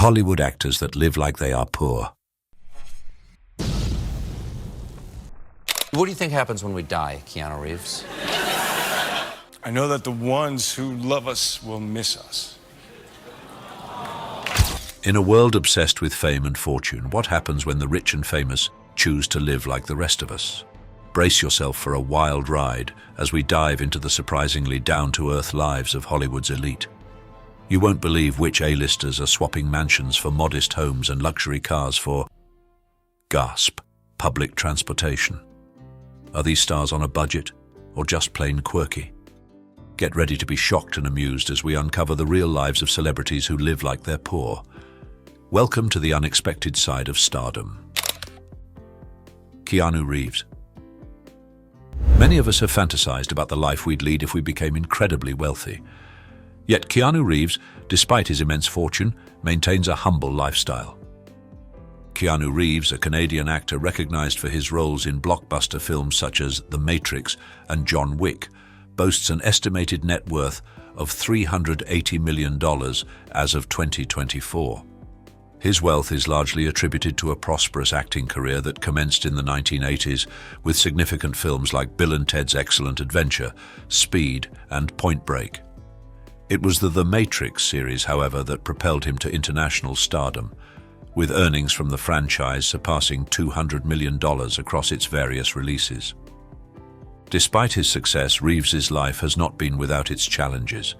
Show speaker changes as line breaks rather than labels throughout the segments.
Hollywood actors that live like they are poor.
What do you think happens when we die, Keanu Reeves?
I know that the ones who love us will miss us.
In a world obsessed with fame and fortune, what happens when the rich and famous choose to live like the rest of us? Brace yourself for a wild ride as we dive into the surprisingly down-to-earth lives of Hollywood's elite. You won't believe which A-listers are swapping mansions for modest homes and luxury cars for, gasp, public transportation. Are these stars on a budget or just plain quirky? Get ready to be shocked and amused as we uncover the real lives of celebrities who live like they're poor. Welcome to the unexpected side of stardom. Keanu Reeves. Many of us have fantasized about the life we'd lead if we became incredibly wealthy. Yet Keanu Reeves, despite his immense fortune, maintains a humble lifestyle. Keanu Reeves, a Canadian actor recognized for his roles in blockbuster films such as The Matrix and John Wick, boasts an estimated net worth of $380 million as of 2024. His wealth is largely attributed to a prosperous acting career that commenced in the 1980s with significant films like Bill and Ted's Excellent Adventure, Speed, and Point Break. It was the Matrix series, however, that propelled him to international stardom, with earnings from the franchise surpassing $200 million across its various releases. Despite his success, Reeves's life has not been without its challenges.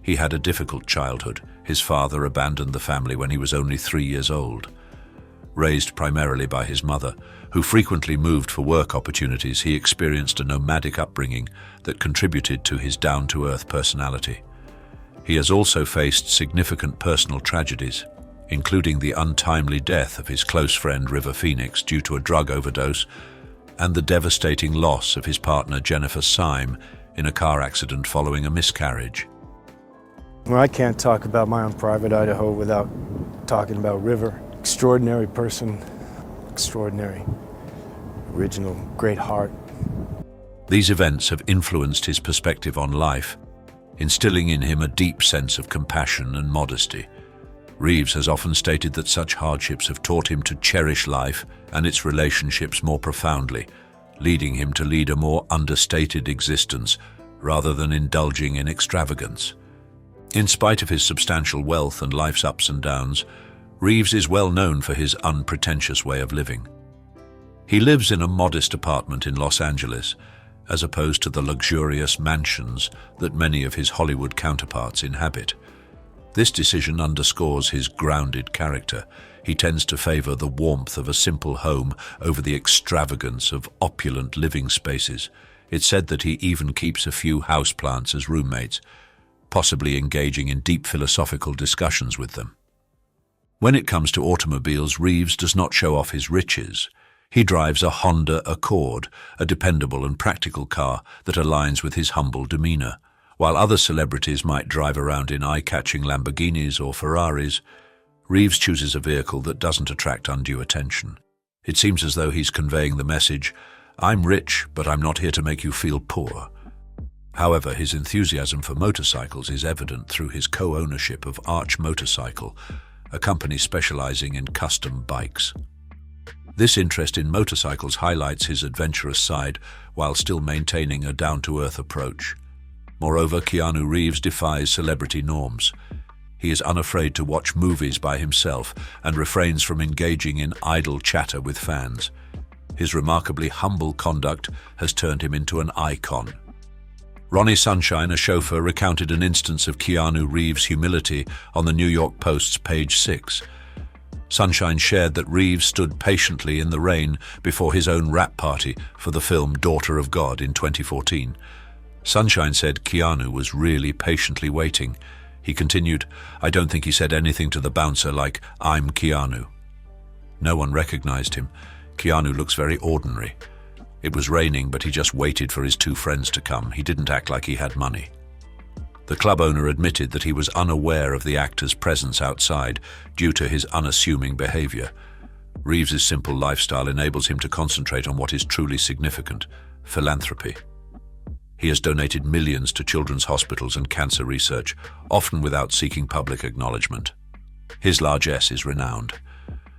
He had a difficult childhood. His father abandoned the family when he was only 3 years old. Raised primarily by his mother, who frequently moved for work opportunities, he experienced a nomadic upbringing that contributed to his down-to-earth personality. He has also faced significant personal tragedies, including the untimely death of his close friend River Phoenix due to a drug overdose, and the devastating loss of his partner Jennifer Syme in a car accident following a miscarriage.
Well, I can't talk about my own private Idaho without talking about River. Extraordinary person, extraordinary, original, great heart.
These events have influenced his perspective on life, instilling in him a deep sense of compassion and modesty. Reeves has often stated that such hardships have taught him to cherish life and its relationships more profoundly, leading him to lead a more understated existence rather than indulging in extravagance. In spite of his substantial wealth and life's ups and downs, Reeves is well known for his unpretentious way of living. He lives in a modest apartment in Los Angeles, as opposed to the luxurious mansions that many of his Hollywood counterparts inhabit. This decision underscores his grounded character. He tends to favor the warmth of a simple home over the extravagance of opulent living spaces. It's said that he even keeps a few houseplants as roommates, possibly engaging in deep philosophical discussions with them. When it comes to automobiles, Reeves does not show off his riches. He drives a Honda Accord, a dependable and practical car that aligns with his humble demeanor. While other celebrities might drive around in eye-catching Lamborghinis or Ferraris, Reeves chooses a vehicle that doesn't attract undue attention. It seems as though he's conveying the message, "I'm rich, but I'm not here to make you feel poor." However, his enthusiasm for motorcycles is evident through his co-ownership of Arch Motorcycle, a company specializing in custom bikes. This interest in motorcycles highlights his adventurous side while still maintaining a down-to-earth approach. Moreover, Keanu Reeves defies celebrity norms. He is unafraid to watch movies by himself and refrains from engaging in idle chatter with fans. His remarkably humble conduct has turned him into an icon. Ronnie Sunshine, a chauffeur, recounted an instance of Keanu Reeves' humility on the New York Post's page 6. Sunshine shared that Reeves stood patiently in the rain before his own rap party for the film Daughter of God in 2014. Sunshine said Keanu was really patiently waiting. He continued, "I don't think he said anything to the bouncer like, 'I'm Keanu.'" No one recognized him. Keanu looks very ordinary. It was raining, but he just waited for his two friends to come. He didn't act like he had money. The club owner admitted that he was unaware of the actor's presence outside due to his unassuming behavior. Reeves's simple lifestyle enables him to concentrate on what is truly significant: philanthropy. He has donated millions to children's hospitals and cancer research, often without seeking public acknowledgement. His largesse is renowned.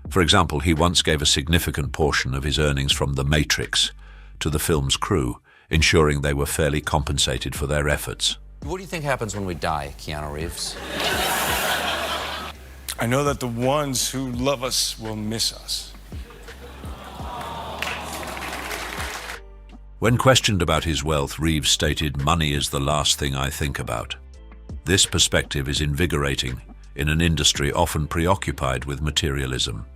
For example, he once gave a significant portion of his earnings from The Matrix to the film's crew, ensuring they were fairly compensated for their efforts.
What do you think happens when we die, Keanu Reeves?
I know that the ones who love us will miss us.
When questioned about his wealth, Reeves stated, "Money is the last thing I think about." This perspective is invigorating in an industry often preoccupied with materialism.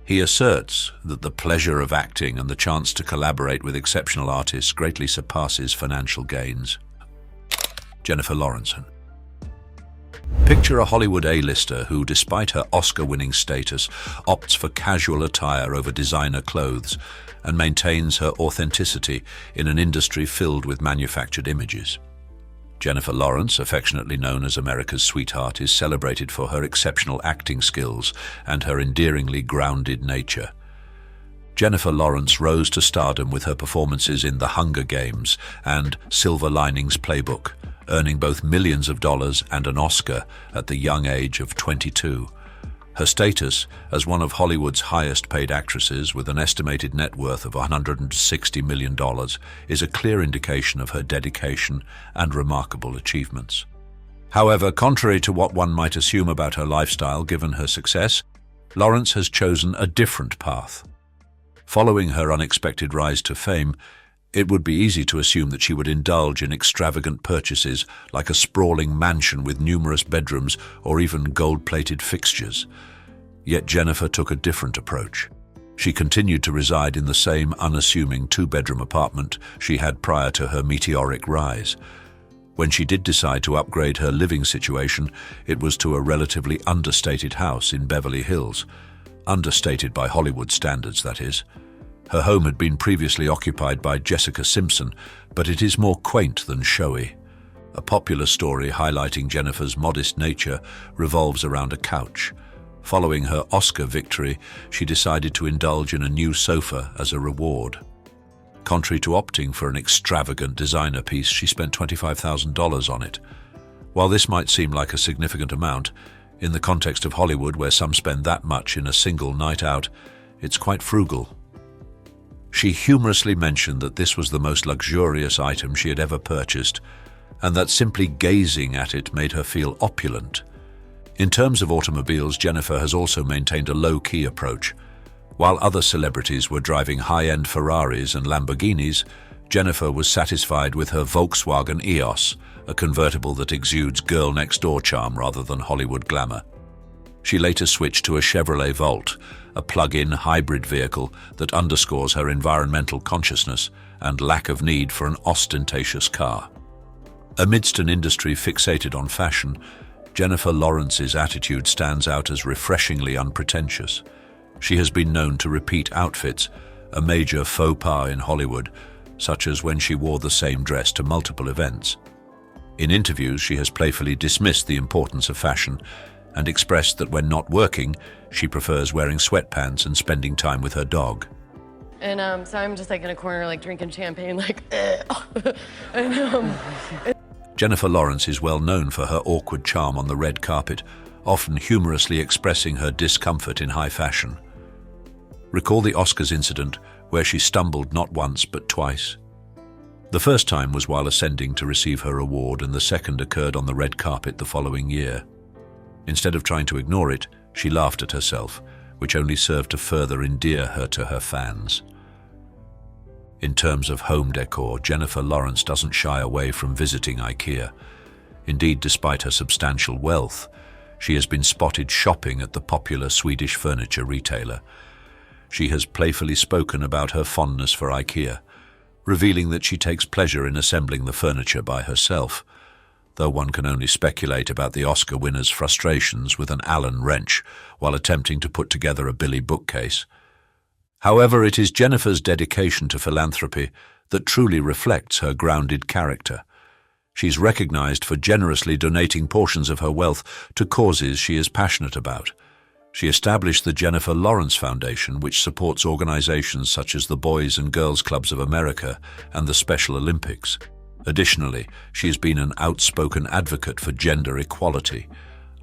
He asserts that the pleasure of acting and the chance to collaborate with exceptional artists greatly surpasses financial gains. Jennifer Lawrence. Picture a Hollywood A-lister who, despite her Oscar-winning status, opts for casual attire over designer clothes and maintains her authenticity in an industry filled with manufactured images. Jennifer Lawrence, affectionately known as America's sweetheart, is celebrated for her exceptional acting skills and her endearingly grounded nature. Jennifer Lawrence rose to stardom with her performances in The Hunger Games and Silver Linings Playbook, earning both millions of dollars and an Oscar at the young age of 22. Her status as one of Hollywood's highest-paid actresses, with an estimated net worth of $160 million, is a clear indication of her dedication and remarkable achievements. However, contrary to what one might assume about her lifestyle given her success, Lawrence has chosen a different path. Following her unexpected rise to fame, it would be easy to assume that she would indulge in extravagant purchases like a sprawling mansion with numerous bedrooms or even gold-plated fixtures. Yet Jennifer took a different approach. She continued to reside in the same unassuming two-bedroom apartment she had prior to her meteoric rise. When she did decide to upgrade her living situation, it was to a relatively understated house in Beverly Hills. Understated by Hollywood standards, that is. Her home had been previously occupied by Jessica Simpson, but it is more quaint than showy. A popular story highlighting Jennifer's modest nature revolves around a couch. Following her Oscar victory, she decided to indulge in a new sofa as a reward. Contrary to opting for an extravagant designer piece, she spent $25,000 on it. While this might seem like a significant amount, in the context of Hollywood, where some spend that much in a single night out, it's quite frugal. She humorously mentioned that this was the most luxurious item she had ever purchased, and that simply gazing at it made her feel opulent. In terms of automobiles, Jennifer has also maintained a low-key approach. While other celebrities were driving high-end Ferraris and Lamborghinis, Jennifer was satisfied with her Volkswagen EOS, a convertible that exudes girl-next-door charm rather than Hollywood glamour. She later switched to a Chevrolet Volt, a plug-in hybrid vehicle that underscores her environmental consciousness and lack of need for an ostentatious car. Amidst an industry fixated on fashion, Jennifer Lawrence's attitude stands out as refreshingly unpretentious. She has been known to repeat outfits, a major faux pas in Hollywood, such as when she wore the same dress to multiple events. In interviews, she has playfully dismissed the importance of fashion and expressed that when not working, she prefers wearing sweatpants and spending time with her dog.
And so I'm just like in a corner, like drinking champagne, like, and,
Jennifer Lawrence is well known for her awkward charm on the red carpet, often humorously expressing her discomfort in high fashion. Recall the Oscars incident where she stumbled not once but twice. The first time was while ascending to receive her award, and the second occurred on the red carpet the following year. Instead of trying to ignore it, she laughed at herself, which only served to further endear her to her fans. In terms of home decor, Jennifer Lawrence doesn't shy away from visiting IKEA. Indeed, despite her substantial wealth, she has been spotted shopping at the popular Swedish furniture retailer. She has playfully spoken about her fondness for IKEA, revealing that she takes pleasure in assembling the furniture by herself, though one can only speculate about the Oscar winner's frustrations with an Allen wrench while attempting to put together a Billy bookcase. However, it is Jennifer's dedication to philanthropy that truly reflects her grounded character. She's recognized for generously donating portions of her wealth to causes she is passionate about. She established the Jennifer Lawrence Foundation, which supports organizations such as the Boys and Girls Clubs of America and the Special Olympics. Additionally, she has been an outspoken advocate for gender equality,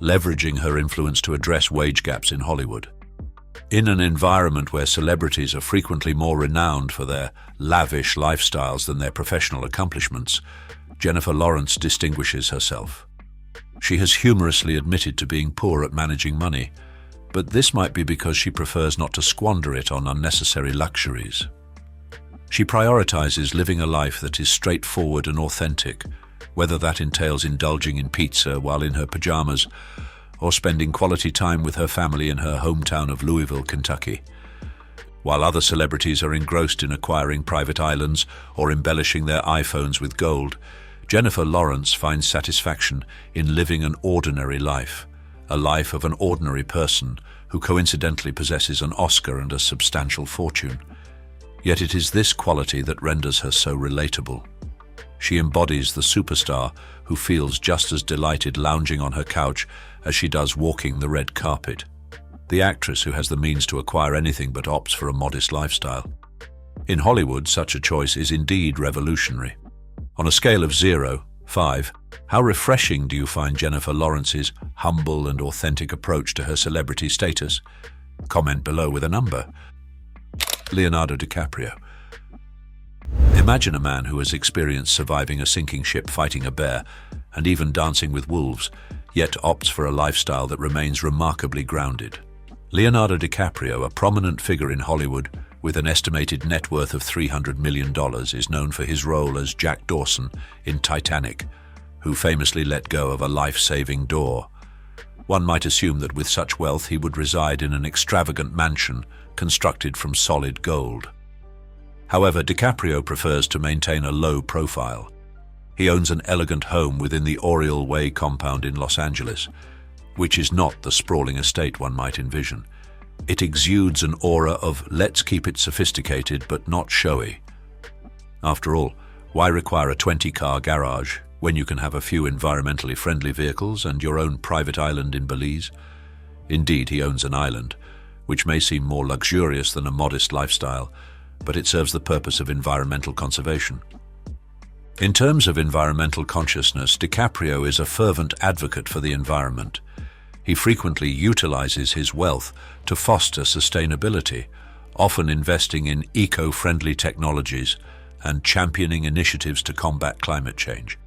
leveraging her influence to address wage gaps in Hollywood. In an environment where celebrities are frequently more renowned for their lavish lifestyles than their professional accomplishments, Jennifer Lawrence distinguishes herself. She has humorously admitted to being poor at managing money, but this might be because she prefers not to squander it on unnecessary luxuries. She prioritizes living a life that is straightforward and authentic, whether that entails indulging in pizza while in her pajamas or spending quality time with her family in her hometown of Louisville, Kentucky. While other celebrities are engrossed in acquiring private islands or embellishing their iPhones with gold, Jennifer Lawrence finds satisfaction in living an ordinary life, a life of an ordinary person who coincidentally possesses an Oscar and a substantial fortune. Yet it is this quality that renders her so relatable. She embodies the superstar who feels just as delighted lounging on her couch as she does walking the red carpet. The actress who has the means to acquire anything but opts for a modest lifestyle. In Hollywood, such a choice is indeed revolutionary. On a scale of 0-5, how refreshing do you find Jennifer Lawrence's humble and authentic approach to her celebrity status? Comment below with a number. Leonardo DiCaprio. Imagine a man who has experienced surviving a sinking ship, fighting a bear, and even dancing with wolves, yet opts for a lifestyle that remains remarkably grounded. Leonardo DiCaprio, a prominent figure in Hollywood with an estimated net worth of $300 million, is known for his role as Jack Dawson in Titanic, who famously let go of a life-saving door. One might assume that with such wealth he would reside in an extravagant mansion constructed from solid gold. However, DiCaprio prefers to maintain a low profile. He owns an elegant home within the Oriole Way compound in Los Angeles, which is not the sprawling estate one might envision. It exudes an aura of let's keep it sophisticated but not showy. After all, why require a 20-car garage when you can have a few environmentally friendly vehicles and your own private island in Belize? Indeed, he owns an island, which may seem more luxurious than a modest lifestyle, but it serves the purpose of environmental conservation. In terms of environmental consciousness, DiCaprio is a fervent advocate for the environment. He frequently utilizes his wealth to foster sustainability, often investing in eco-friendly technologies and championing initiatives to combat climate change.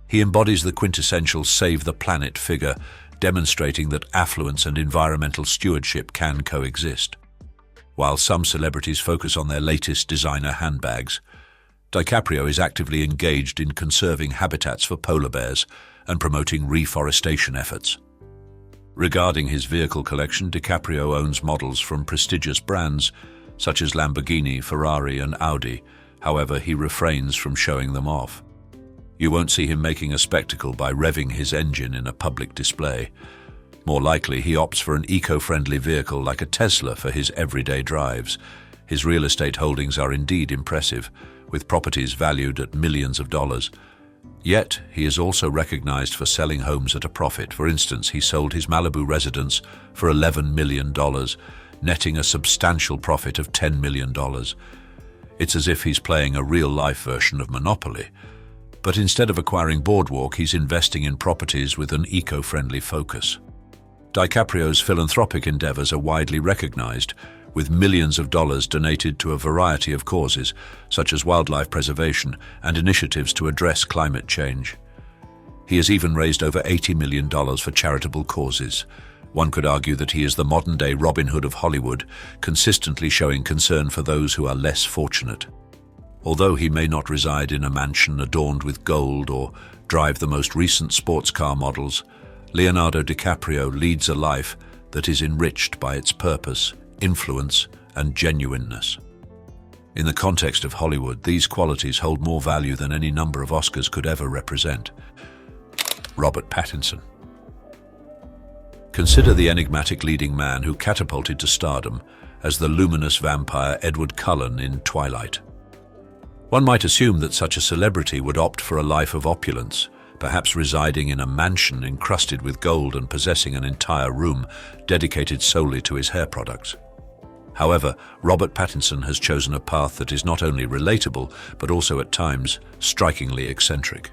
He embodies the quintessential save the planet figure, demonstrating that affluence and environmental stewardship can coexist. While some celebrities focus on their latest designer handbags, DiCaprio is actively engaged in conserving habitats for polar bears and promoting reforestation efforts. Regarding his vehicle collection, DiCaprio owns models from prestigious brands such as Lamborghini, Ferrari, and Audi. However, he refrains from showing them off. You won't see him making a spectacle by revving his engine in a public display. More likely, he opts for an eco-friendly vehicle like a Tesla for his everyday drives. His real estate holdings are indeed impressive, with properties valued at millions of dollars. Yet, he is also recognized for selling homes at a profit. For instance, he sold his Malibu residence for $11 million, netting a substantial profit of $10 million. It's as if he's playing a real-life version of Monopoly. But instead of acquiring Boardwalk, he's investing in properties with an eco-friendly focus. DiCaprio's philanthropic endeavors are widely recognized, with millions of dollars donated to a variety of causes, such as wildlife preservation and initiatives to address climate change. He has even raised over $80 million for charitable causes. One could argue that he is the modern-day Robin Hood of Hollywood, consistently showing concern for those who are less fortunate. Although he may not reside in a mansion adorned with gold or drive the most recent sports car models, Leonardo DiCaprio leads a life that is enriched by its purpose, influence, and genuineness. In the context of Hollywood, these qualities hold more value than any number of Oscars could ever represent. Robert Pattinson. Consider the enigmatic leading man who catapulted to stardom as the luminous vampire Edward Cullen in Twilight. One might assume that such a celebrity would opt for a life of opulence, perhaps residing in a mansion encrusted with gold and possessing an entire room dedicated solely to his hair products. However, Robert Pattinson has chosen a path that is not only relatable, but also at times strikingly eccentric.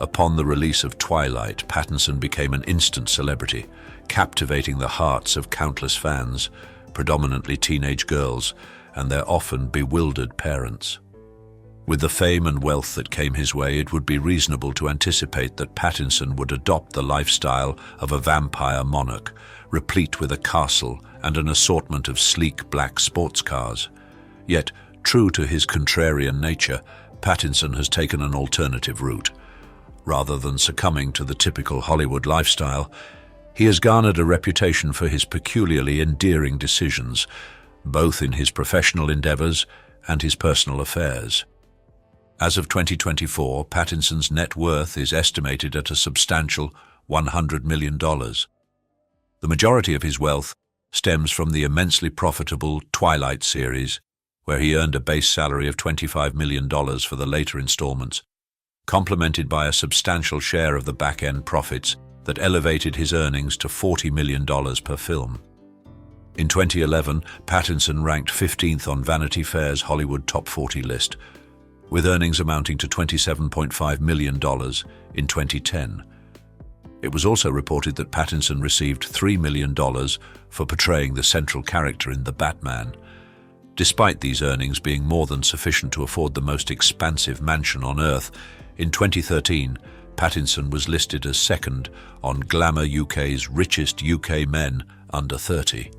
Upon the release of Twilight, Pattinson became an instant celebrity, captivating the hearts of countless fans, predominantly teenage girls, and their often bewildered parents. With the fame and wealth that came his way, it would be reasonable to anticipate that Pattinson would adopt the lifestyle of a vampire monarch, replete with a castle and an assortment of sleek black sports cars. Yet, true to his contrarian nature, Pattinson has taken an alternative route. Rather than succumbing to the typical Hollywood lifestyle, he has garnered a reputation for his peculiarly endearing decisions, both in his professional endeavors and his personal affairs. As of 2024, Pattinson's net worth is estimated at a substantial $100 million. The majority of his wealth stems from the immensely profitable Twilight series, where he earned a base salary of $25 million for the later installments, complemented by a substantial share of the back-end profits that elevated his earnings to $40 million per film. In 2011, Pattinson ranked 15th on Vanity Fair's Hollywood Top 40 list, with earnings amounting to $27.5 million in 2010. It was also reported that Pattinson received $3 million for portraying the central character in The Batman. Despite these earnings being more than sufficient to afford the most expansive mansion on Earth, in 2013, Pattinson was listed as second on Glamour UK's richest UK men under 30.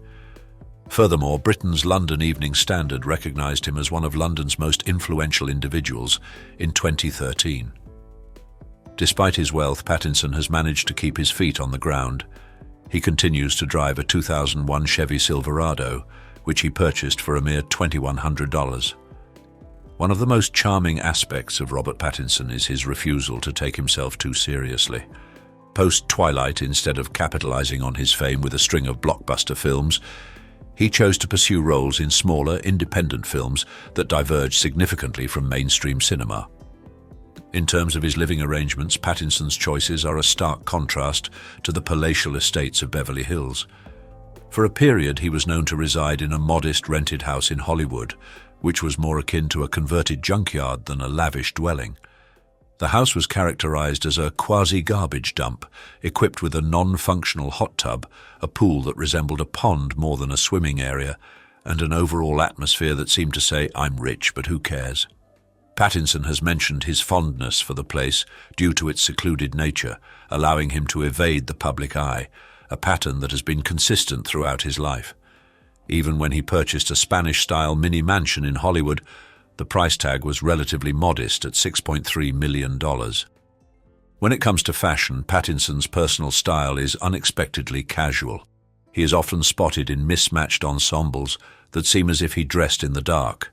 Furthermore, Britain's London Evening Standard recognised him as one of London's most influential individuals in 2013. Despite his wealth, Pattinson has managed to keep his feet on the ground. He continues to drive a 2001 Chevy Silverado, which he purchased for a mere $2,100. One of the most charming aspects of Robert Pattinson is his refusal to take himself too seriously. Post-Twilight, instead of capitalising on his fame with a string of blockbuster films, he chose to pursue roles in smaller, independent films that diverged significantly from mainstream cinema. In terms of his living arrangements, Pattinson's choices are a stark contrast to the palatial estates of Beverly Hills. For a period, he was known to reside in a modest rented house in Hollywood, which was more akin to a converted junkyard than a lavish dwelling. The house was characterized as a quasi-garbage dump, equipped with a non-functional hot tub, a pool that resembled a pond more than a swimming area, and an overall atmosphere that seemed to say, "I'm rich, but who cares?" Pattinson has mentioned his fondness for the place due to its secluded nature, allowing him to evade the public eye, a pattern that has been consistent throughout his life. Even when he purchased a Spanish-style mini-mansion in Hollywood, the price tag was relatively modest at $6.3 million. When it comes to fashion, Pattinson's personal style is unexpectedly casual. He is often spotted in mismatched ensembles that seem as if he dressed in the dark.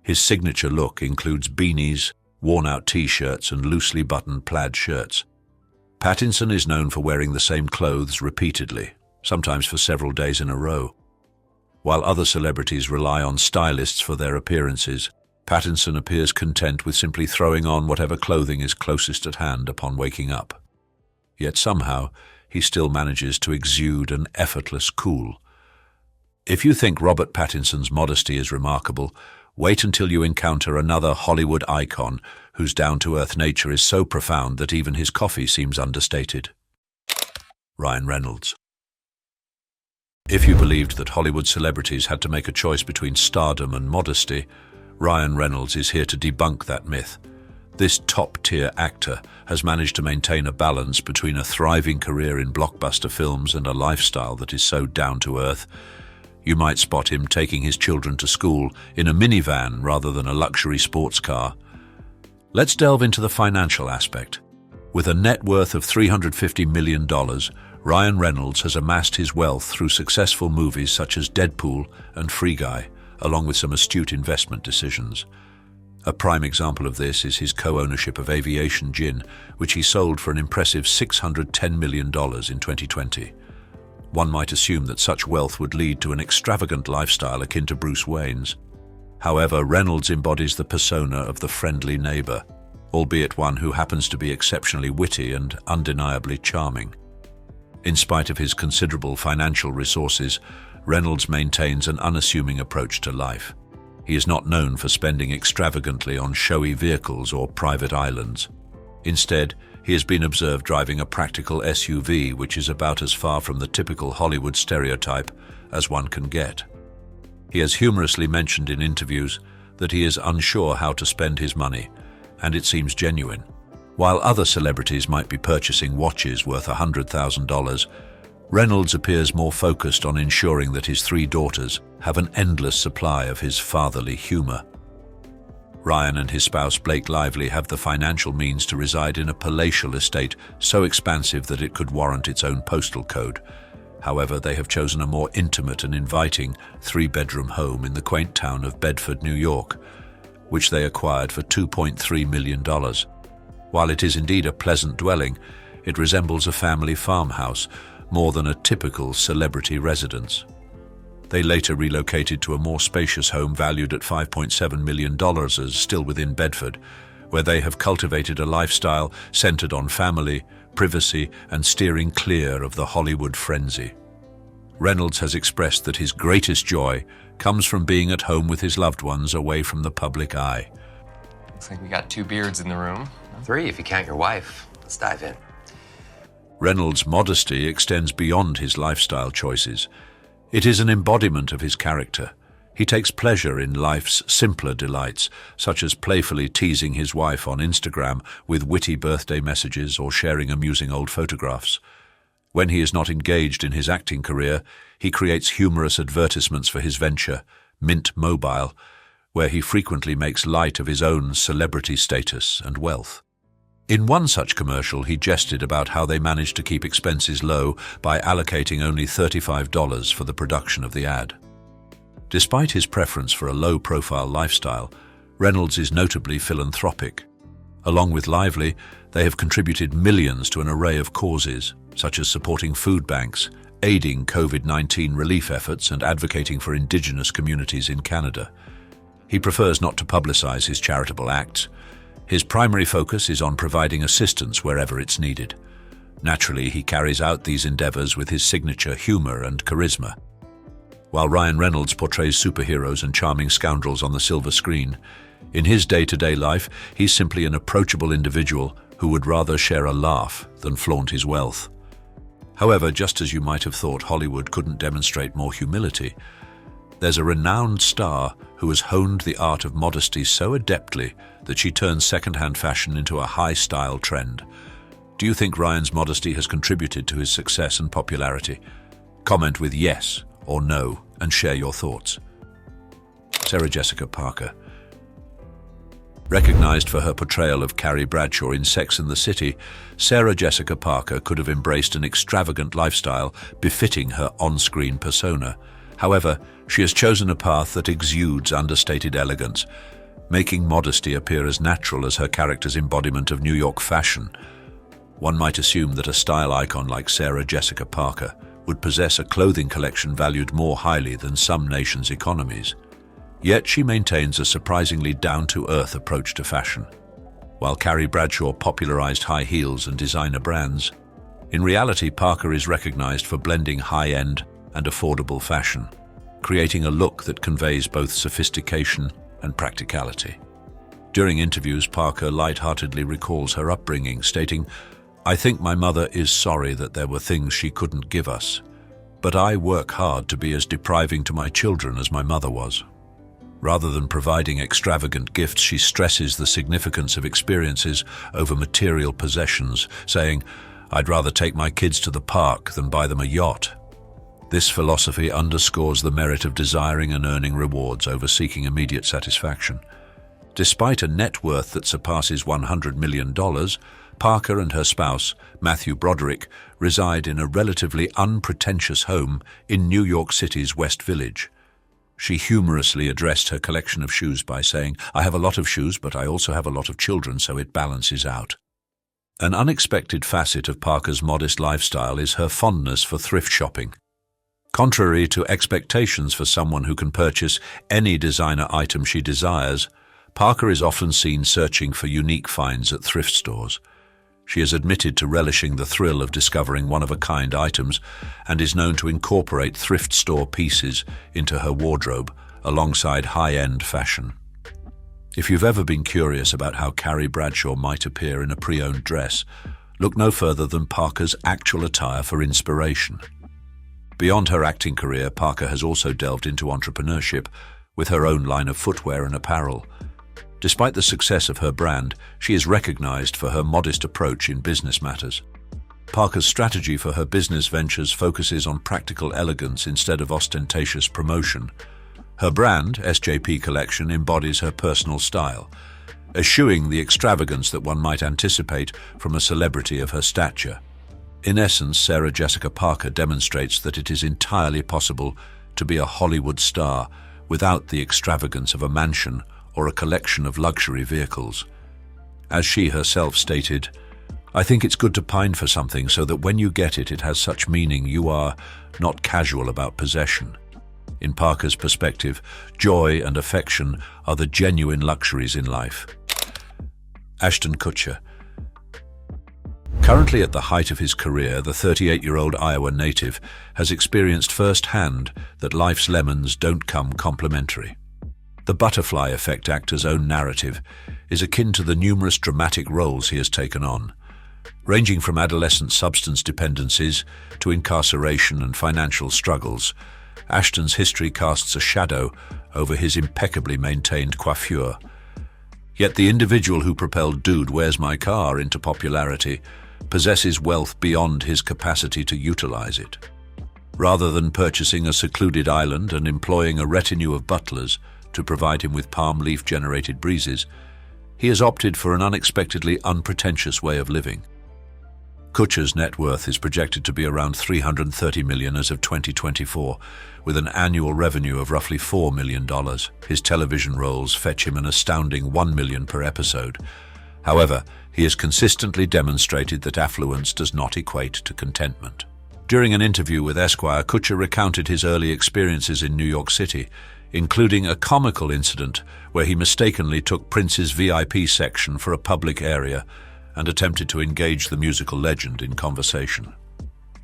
His signature look includes beanies, worn-out t-shirts, and loosely buttoned plaid shirts. Pattinson is known for wearing the same clothes repeatedly, sometimes for several days in a row. While other celebrities rely on stylists for their appearances, Pattinson appears content with simply throwing on whatever clothing is closest at hand upon waking up. Yet somehow, he still manages to exude an effortless cool. If you think Robert Pattinson's modesty is remarkable, wait until you encounter another Hollywood icon whose down-to-earth nature is so profound that even his coffee seems understated. Ryan Reynolds. If you believed that Hollywood celebrities had to make a choice between stardom and modesty, Ryan Reynolds is here to debunk that myth. This top-tier actor has managed to maintain a balance between a thriving career in blockbuster films and a lifestyle that is so down-to-earth. You might spot him taking his children to school in a minivan rather than a luxury sports car. Let's delve into the financial aspect. With a net worth of $350 million, Ryan Reynolds has amassed his wealth through successful movies such as Deadpool and Free Guy, along with some astute investment decisions. A prime example of this is his co-ownership of Aviation Gin, which he sold for an impressive $610 million in 2020. One might assume that such wealth would lead to an extravagant lifestyle akin to Bruce Wayne's. However, Reynolds embodies the persona of the friendly neighbor, albeit one who happens to be exceptionally witty and undeniably charming. In spite of his considerable financial resources, Reynolds maintains an unassuming approach to life. He is not known for spending extravagantly on showy vehicles or private islands. Instead, he has been observed driving a practical SUV, which is about as far from the typical Hollywood stereotype as one can get. He has humorously mentioned in interviews that he is unsure how to spend his money, and it seems genuine. While other celebrities might be purchasing watches worth $100,000, Reynolds appears more focused on ensuring that his 3 daughters have an endless supply of his fatherly humor. Ryan and his spouse Blake Lively have the financial means to reside in a palatial estate so expansive that it could warrant its own postal code. However, they have chosen a more intimate and inviting 3-bedroom home in the quaint town of Bedford, New York, which they acquired for $2.3 million. While it is indeed a pleasant dwelling, it resembles a family farmhouse more than a typical celebrity residence. They later relocated to a more spacious home valued at $5.7 million, as still within Bedford, where they have cultivated a lifestyle centered on family, privacy, and steering clear of the Hollywood frenzy. Reynolds has expressed that his greatest joy comes from being at home with his loved ones away from the public eye.
Looks like we got 2 beards in the room.
3 if you count your wife. Let's dive in.
Reynolds' modesty extends beyond his lifestyle choices. It is an embodiment of his character. He takes pleasure in life's simpler delights, such as playfully teasing his wife on Instagram with witty birthday messages or sharing amusing old photographs. When he is not engaged in his acting career, he creates humorous advertisements for his venture, Mint Mobile, where he frequently makes light of his own celebrity status and wealth. In one such commercial, he jested about how they managed to keep expenses low by allocating only $35 for the production of the ad. Despite his preference for a low-profile lifestyle, Reynolds is notably philanthropic. Along with Lively, they have contributed millions to an array of causes, such as supporting food banks, aiding COVID-19 relief efforts, and advocating for indigenous communities in Canada. He prefers not to publicize his charitable acts. His primary focus is on providing assistance wherever it's needed. Naturally, he carries out these endeavors with his signature humor and charisma. While Ryan Reynolds portrays superheroes and charming scoundrels on the silver screen, in his day-to-day life, he's simply an approachable individual who would rather share a laugh than flaunt his wealth. However, just as you might have thought Hollywood couldn't demonstrate more humility, there's a renowned star who has honed the art of modesty so adeptly that she turns second-hand fashion into a high-style trend. Do you think Ryan's modesty has contributed to his success and popularity? Comment with yes or no and share your thoughts. Sarah Jessica Parker. Recognized for her portrayal of Carrie Bradshaw in Sex and the City, Sarah Jessica Parker could have embraced an extravagant lifestyle befitting her on-screen persona. However, she has chosen a path that exudes understated elegance, making modesty appear as natural as her character's embodiment of New York fashion. One might assume that a style icon like Sarah Jessica Parker would possess a clothing collection valued more highly than some nations' economies. Yet she maintains a surprisingly down-to-earth approach to fashion. While Carrie Bradshaw popularized high heels and designer brands, in reality Parker is recognized for blending high-end and affordable fashion, creating a look that conveys both sophistication and practicality. During interviews, Parker lightheartedly recalls her upbringing, stating, "I think my mother is sorry that there were things she couldn't give us, but I work hard to be as depriving to my children as my mother was." Rather than providing extravagant gifts, she stresses the significance of experiences over material possessions, saying, "I'd rather take my kids to the park than buy them a yacht." This philosophy underscores the merit of desiring and earning rewards over seeking immediate satisfaction. Despite a net worth that surpasses $100 million, Parker and her spouse, Matthew Broderick, reside in a relatively unpretentious home in New York City's West Village. She humorously addressed her collection of shoes by saying, "I have a lot of shoes, but I also have a lot of children, so it balances out." An unexpected facet of Parker's modest lifestyle is her fondness for thrift shopping. Contrary to expectations for someone who can purchase any designer item she desires, Parker is often seen searching for unique finds at thrift stores. She has admitted to relishing the thrill of discovering one-of-a-kind items and is known to incorporate thrift store pieces into her wardrobe alongside high-end fashion. If you've ever been curious about how Carrie Bradshaw might appear in a pre-owned dress, look no further than Parker's actual attire for inspiration. Beyond her acting career, Parker has also delved into entrepreneurship with her own line of footwear and apparel. Despite the success of her brand, she is recognized for her modest approach in business matters. Parker's strategy for her business ventures focuses on practical elegance instead of ostentatious promotion. Her brand, SJP Collection, embodies her personal style, eschewing the extravagance that one might anticipate from a celebrity of her stature. In essence, Sarah Jessica Parker demonstrates that it is entirely possible to be a Hollywood star without the extravagance of a mansion or a collection of luxury vehicles. As she herself stated, "I think it's good to pine for something so that when you get it, it has such meaning you are not casual about possession." In Parker's perspective, joy and affection are the genuine luxuries in life. Ashton Kutcher. Currently at the height of his career, the 38-year-old Iowa native has experienced firsthand that life's lemons don't come complimentary. The butterfly effect actor's own narrative is akin to the numerous dramatic roles he has taken on. Ranging from adolescent substance dependencies to incarceration and financial struggles, Ashton's history casts a shadow over his impeccably maintained coiffure. Yet the individual who propelled Dude, Where's My Car into popularity possesses wealth beyond his capacity to utilize it. Rather than purchasing a secluded island and employing a retinue of butlers to provide him with palm leaf-generated breezes, he has opted for an unexpectedly unpretentious way of living. Kutcher's net worth is projected to be around $330 million as of 2024, with an annual revenue of roughly $4 million. His television roles fetch him an astounding $1 million per episode. However, he has consistently demonstrated that affluence does not equate to contentment. During an interview with Esquire, Kutcher recounted his early experiences in New York City, including a comical incident where he mistakenly took Prince's VIP section for a public area and attempted to engage the musical legend in conversation.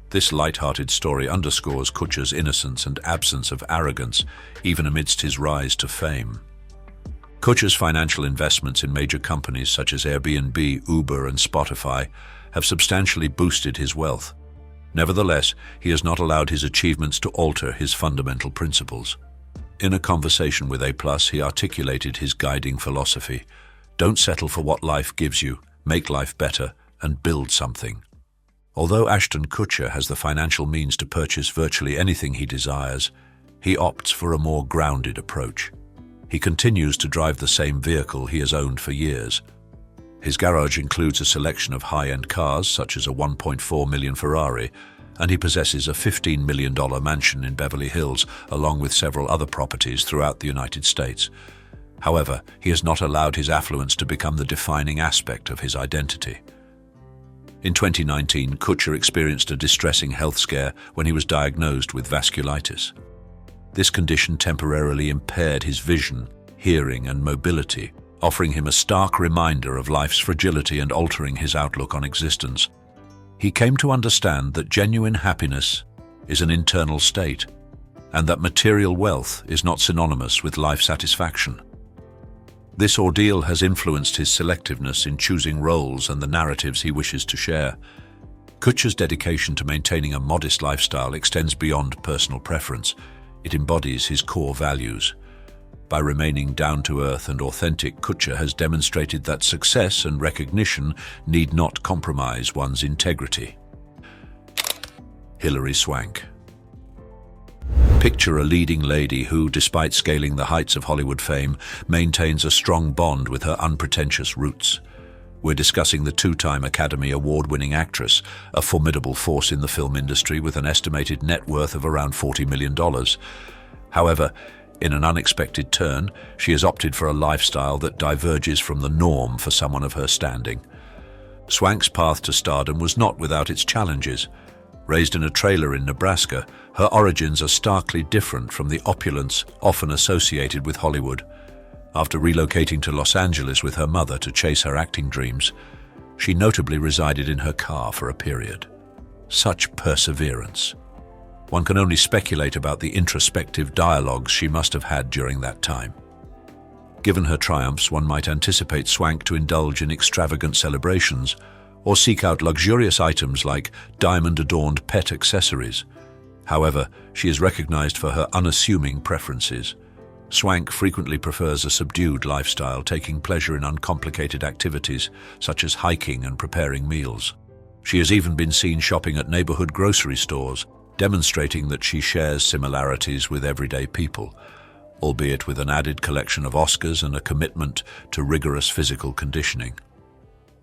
This light-hearted story underscores Kutcher's innocence and absence of arrogance, even amidst his rise to fame. Kutcher's financial investments in major companies such as Airbnb, Uber, and Spotify have substantially boosted his wealth. Nevertheless, he has not allowed his achievements to alter his fundamental principles. In a conversation with A+, he articulated his guiding philosophy: don't settle for what life gives you, make life better, and build something. Although Ashton Kutcher has the financial means to purchase virtually anything he desires, he opts for a more grounded approach. He continues to drive the same vehicle he has owned for years. His garage includes a selection of high-end cars, such as a $1.4 million Ferrari, and he possesses a $15 million mansion in Beverly Hills, along with several other properties throughout the United States. However, he has not allowed his affluence to become the defining aspect of his identity. In 2019, Kutcher experienced a distressing health scare when he was diagnosed with vasculitis. This condition temporarily impaired his vision, hearing, and mobility, offering him a stark reminder of life's fragility and altering his outlook on existence. He came to understand that genuine happiness is an internal state, and that material wealth is not synonymous with life satisfaction. This ordeal has influenced his selectiveness in choosing roles and the narratives he wishes to share. Kutcher's dedication to maintaining a modest lifestyle extends beyond personal preference. It embodies his core values. By remaining down-to-earth and authentic, Kutcher has demonstrated that success and recognition need not compromise one's integrity. Hilary Swank. Picture a leading lady who, despite scaling the heights of Hollywood fame, maintains a strong bond with her unpretentious roots. We're discussing the two-time Academy Award-winning actress, a formidable force in the film industry with an estimated net worth of around $40 million. However, in an unexpected turn, she has opted for a lifestyle that diverges from the norm for someone of her standing. Swank's path to stardom was not without its challenges. Raised in a trailer in Nebraska, her origins are starkly different from the opulence often associated with Hollywood. After relocating to Los Angeles with her mother to chase her acting dreams, she notably resided in her car for a period. Such perseverance. One can only speculate about the introspective dialogues she must have had during that time. Given her triumphs, one might anticipate Swank to indulge in extravagant celebrations or seek out luxurious items like diamond-adorned pet accessories. However, she is recognized for her unassuming preferences. Swank frequently prefers a subdued lifestyle, taking pleasure in uncomplicated activities such as hiking and preparing meals. She has even been seen shopping at neighborhood grocery stores, demonstrating that she shares similarities with everyday people, albeit with an added collection of Oscars and a commitment to rigorous physical conditioning.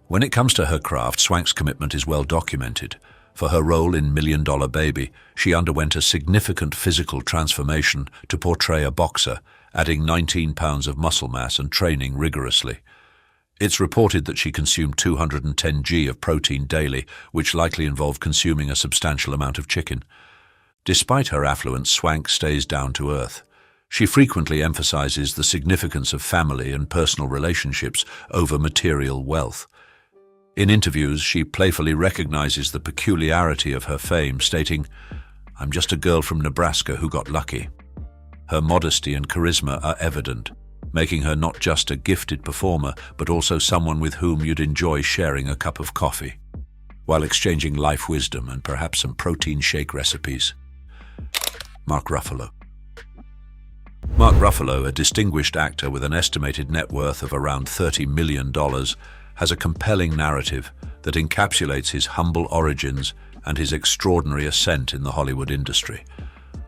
When it comes to her craft, Swank's commitment is well documented. For her role in Million Dollar Baby, she underwent a significant physical transformation to portray a boxer, adding 19 pounds of muscle mass and training rigorously. It's reported that she consumed 210 g of protein daily, which likely involved consuming a substantial amount of chicken. Despite her affluence, Swank stays down to earth. She frequently emphasizes the significance of family and personal relationships over material wealth. In interviews, she playfully recognizes the peculiarity of her fame, stating, "I'm just a girl from Nebraska who got lucky." Her modesty and charisma are evident, making her not just a gifted performer, but also someone with whom you'd enjoy sharing a cup of coffee, while exchanging life wisdom and perhaps some protein shake recipes. Mark Ruffalo. Mark Ruffalo, a distinguished actor with an estimated net worth of around $30 million, has a compelling narrative that encapsulates his humble origins and his extraordinary ascent in the Hollywood industry.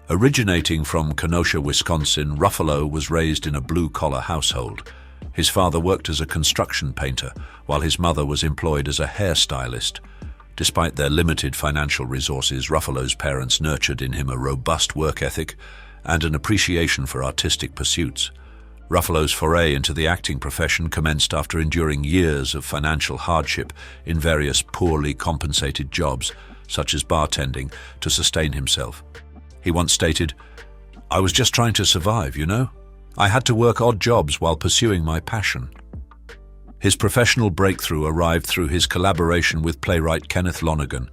Originating from Kenosha, Wisconsin, Ruffalo was raised in a blue-collar household. His father worked as a construction painter, while his mother was employed as a hairstylist. Despite their limited financial resources, Ruffalo's parents nurtured in him a robust work ethic and an appreciation for artistic pursuits. Ruffalo's foray into the acting profession commenced after enduring years of financial hardship in various poorly compensated jobs, such as bartending, to sustain himself. He once stated, "I was just trying to survive, you know? I had to work odd jobs while pursuing my passion." His professional breakthrough arrived through his collaboration with playwright Kenneth Lonergan,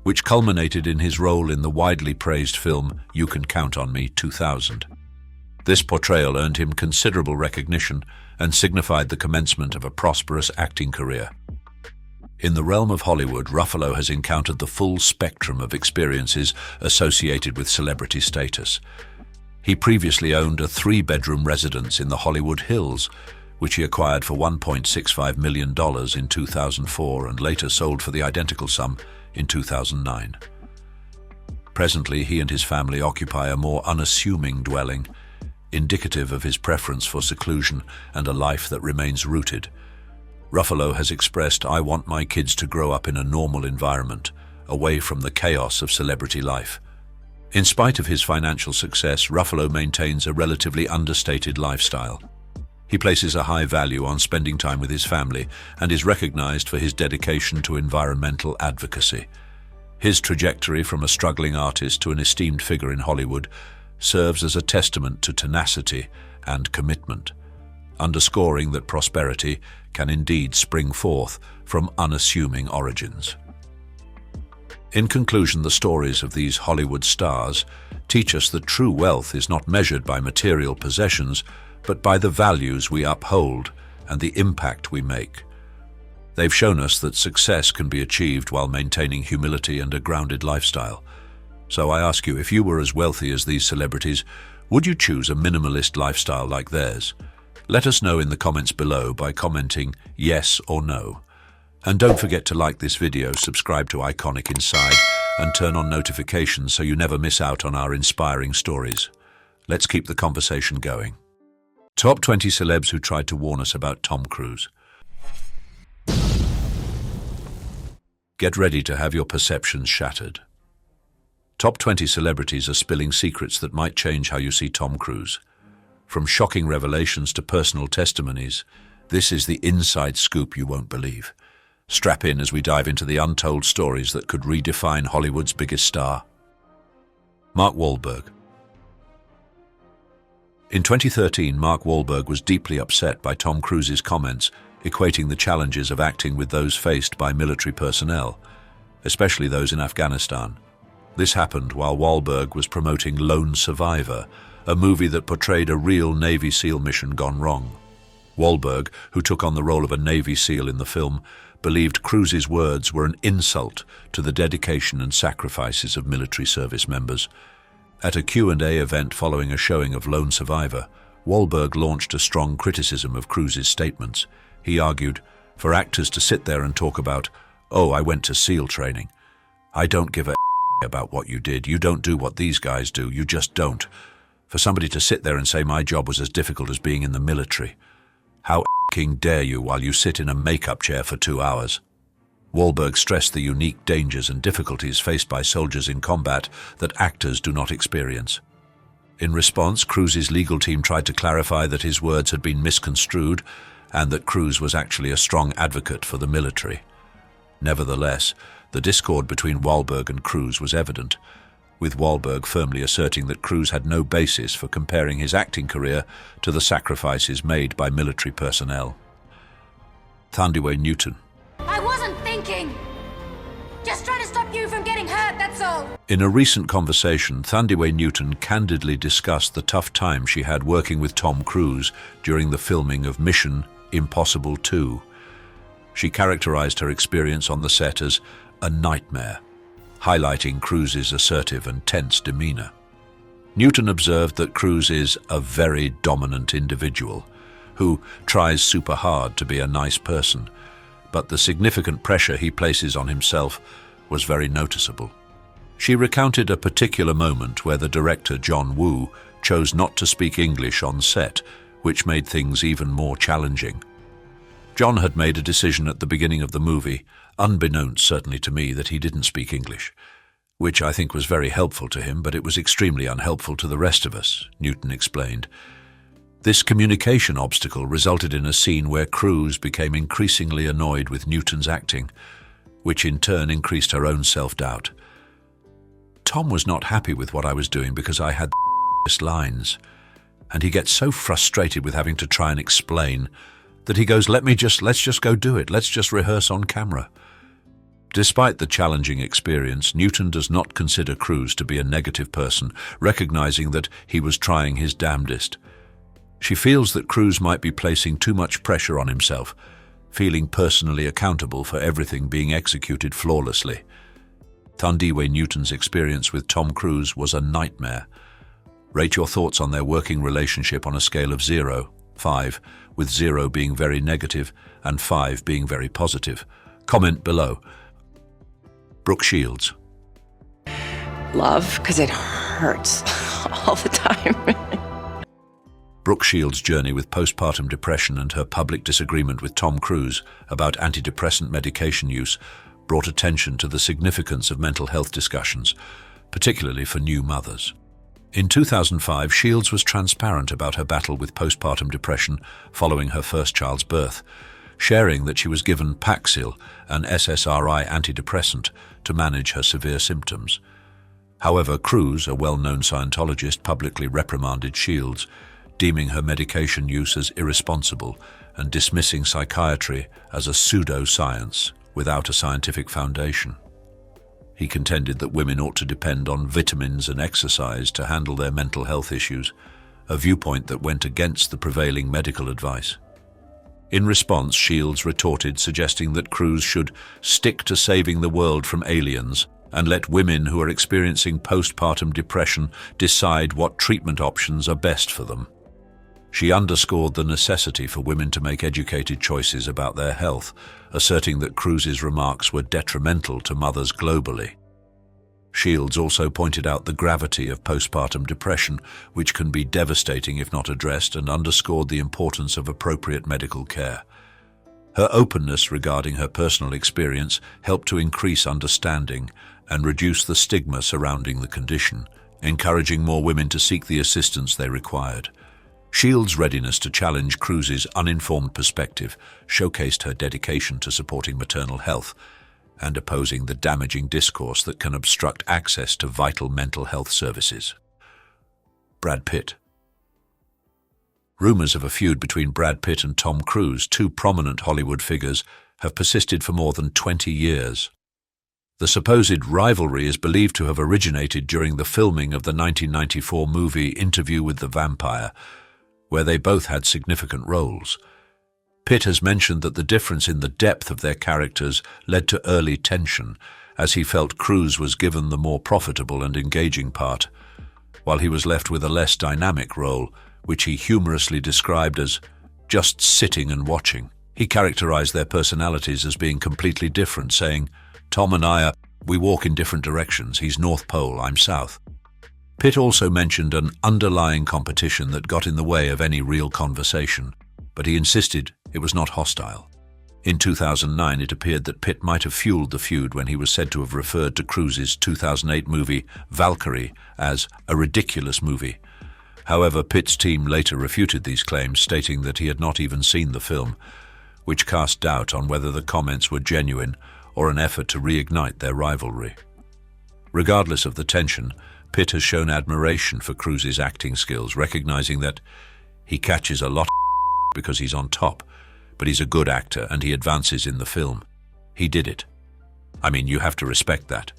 which culminated in his role in the widely praised film You Can Count on Me 2000. This portrayal earned him considerable recognition and signified the commencement of a prosperous acting career. In the realm of Hollywood, Ruffalo has encountered the full spectrum of experiences associated with celebrity status. He previously owned a 3-bedroom residence in the Hollywood Hills, which he acquired for $1.65 million in 2004 and later sold for the identical sum in 2009. Presently, he and his family occupy a more unassuming dwelling, indicative of his preference for seclusion and a life that remains rooted. Ruffalo has expressed, "I want my kids to grow up in a normal environment, away from the chaos of celebrity life." In spite of his financial success, Ruffalo maintains a relatively understated lifestyle. He places a high value on spending time with his family and is recognized for his dedication to environmental advocacy. His trajectory from a struggling artist to an esteemed figure in Hollywood serves as a testament to tenacity and commitment, underscoring that prosperity can indeed spring forth from unassuming origins. In conclusion, the stories of these Hollywood stars teach us that true wealth is not measured by material possessions, but by the values we uphold and the impact we make. They've shown us that success can be achieved while maintaining humility and a grounded lifestyle. So I ask you, if you were as wealthy as these celebrities, would you choose a minimalist lifestyle like theirs? Let us know in the comments below by commenting yes or no. And don't forget to like this video, subscribe to Iconic Inside, and turn on notifications so you never miss out on our inspiring stories. Let's keep the conversation going. Top 20 celebs who tried to warn us about Tom Cruise. Get ready to have your perceptions shattered. Top 20 celebrities are spilling secrets that might change how you see Tom Cruise. From shocking revelations to personal testimonies, this is the inside scoop you won't believe. Strap in as we dive into the untold stories that could redefine Hollywood's biggest star. Mark Walberg. In 2013, Mark Walberg was deeply upset by Tom Cruise's comments, equating the challenges of acting with those faced by military personnel, especially those in Afghanistan. This happened while Walberg was promoting Lone Survivor, a movie that portrayed a real Navy SEAL mission gone wrong. Walberg, who took on the role of a Navy SEAL in the film, believed Cruise's words were an insult to the dedication and sacrifices of military service members. At a Q&A event following a showing of Lone Survivor, Walberg launched a strong criticism of Cruise's statements. He argued, for actors to sit there and talk about, "Oh, I went to SEAL training. I don't give a about what you did. You don't do what these guys do. You just don't." For somebody to sit there and say my job was as difficult as being in the military. How dare you while you sit in a makeup chair for 2 hours? Walberg stressed the unique dangers and difficulties faced by soldiers in combat that actors do not experience. In response, Cruise's legal team tried to clarify that his words had been misconstrued and that Cruise was actually a strong advocate for the military. Nevertheless, the discord between Walberg and Cruise was evident, with Walberg firmly asserting that Cruise had no basis for comparing his acting career to the sacrifices made by military personnel. Thyway Newton.
I wasn't thinking! Just trying to stop you from getting hurt, that's all!
In a recent conversation, Thyway Newton candidly discussed the tough time she had working with Tom Cruise during the filming of Mission Impossible 2. She characterized her experience on the set as a nightmare, highlighting Cruise's assertive and tense demeanor. Newton observed that Cruise is a very dominant individual who tries super hard to be a nice person, but the significant pressure he places on himself was very noticeable. She recounted a particular moment where the director John Woo chose not to speak English on set, which made things even more challenging. John had made a decision at the beginning of the movie, unbeknownst certainly to me, that he didn't speak English, which I think was very helpful to him, but it was extremely unhelpful to the rest of us, Newton explained. This communication obstacle resulted in a scene where Cruise became increasingly annoyed with Newton's acting, which in turn increased her own self-doubt. Tom was not happy with what I was doing because I had lines, and he gets so frustrated with having to try and explain that he goes, let's just go do it. Let's just rehearse on camera. Despite the challenging experience, Newton does not consider Cruise to be a negative person, recognizing that he was trying his damnedest. She feels that Cruise might be placing too much pressure on himself, feeling personally accountable for everything being executed flawlessly. Thyway Newton's experience with Tom Cruise was a nightmare. Rate your thoughts on their working relationship on a scale of 0-5, with 0 being very negative and 5 being very positive. Comment below. Brook Shields.
Love, because it hurts all the time.
Brook Shields' journey with postpartum depression and her public disagreement with Tom Cruise about antidepressant medication use brought attention to the significance of mental health discussions, particularly for new mothers. In 2005, Shields was transparent about her battle with postpartum depression following her first child's birth, sharing that she was given Paxil, an SSRI antidepressant, to manage her severe symptoms. However, Cruise, a well-known Scientologist, publicly reprimanded Shields, deeming her medication use as irresponsible and dismissing psychiatry as a pseudo-science without a scientific foundation. He contended that women ought to depend on vitamins and exercise to handle their mental health issues, a viewpoint that went against the prevailing medical advice. In response, Shields retorted, suggesting that Cruise should stick to saving the world from aliens and let women who are experiencing postpartum depression decide what treatment options are best for them. She underscored the necessity for women to make educated choices about their health, asserting that Cruise's remarks were detrimental to mothers globally. Shields also pointed out the gravity of postpartum depression, which can be devastating if not addressed, and underscored the importance of appropriate medical care. Her openness regarding her personal experience helped to increase understanding and reduce the stigma surrounding the condition, encouraging more women to seek the assistance they required. Shields' readiness to challenge Cruise's uninformed perspective showcased her dedication to supporting maternal health and opposing the damaging discourse that can obstruct access to vital mental health services. Brad Pitt. Rumors of a feud between Brad Pitt and Tom Cruise, two prominent Hollywood figures, have persisted for more than 20 years. The supposed rivalry is believed to have originated during the filming of the 1994 movie Interview with the Vampire, where they both had significant roles. Pitt has mentioned that the difference in the depth of their characters led to early tension, as he felt Cruise was given the more profitable and engaging part, while he was left with a less dynamic role, which he humorously described as just sitting and watching. He characterized their personalities as being completely different, saying, "Tom and we walk in different directions. He's North Pole, I'm South." Pitt also mentioned an underlying competition that got in the way of any real conversation, but he insisted it was not hostile. In 2009, it appeared that Pitt might have fueled the feud when he was said to have referred to Cruise's 2008 movie Valkyrie as a ridiculous movie. However, Pitt's team later refuted these claims, stating that he had not even seen the film, which cast doubt on whether the comments were genuine or an effort to reignite their rivalry. Regardless of the tension, Pitt has shown admiration for Cruise's acting skills, recognizing that he catches a lot because he's on top, but he's a good actor and he advances in the film. He did it. I mean, you have to respect that.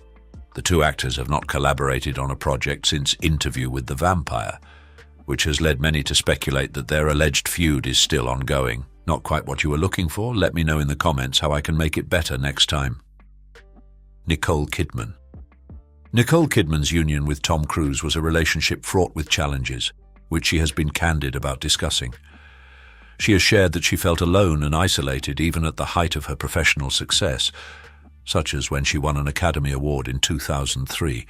The two actors have not collaborated on a project since Interview with the Vampire, which has led many to speculate that their alleged feud is still ongoing. Not quite what you were looking for? Let me know in the comments how I can make it better next time. Nicole Kidman. Nicole Kidman's union with Tom Cruise was a relationship fraught with challenges, which she has been candid about discussing. She has shared that she felt alone and isolated even at the height of her professional success, such as when she won an Academy Award in 2003.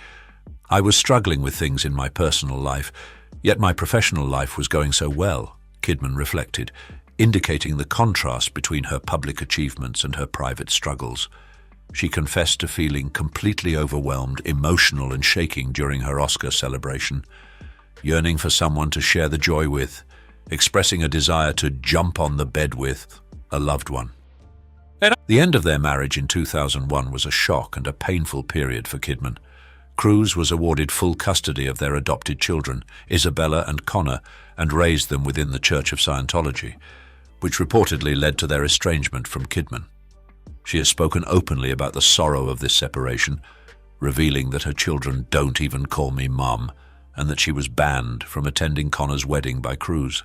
"I was struggling with things in my personal life, yet my professional life was going so well," Kidman reflected, indicating the contrast between her public achievements and her private struggles. She confessed to feeling completely overwhelmed, emotional and shaking during her Oscar celebration, yearning for someone to share the joy with, expressing a desire to jump on the bed with a loved one. The end of their marriage in 2001 was a shock and a painful period for Kidman. Cruise was awarded full custody of their adopted children, Isabella and Connor, and raised them within the Church of Scientology, which reportedly led to their estrangement from Kidman. She has spoken openly about the sorrow of this separation, revealing that her children don't even call me Mum, and that she was banned from attending Connor's wedding by Cruise.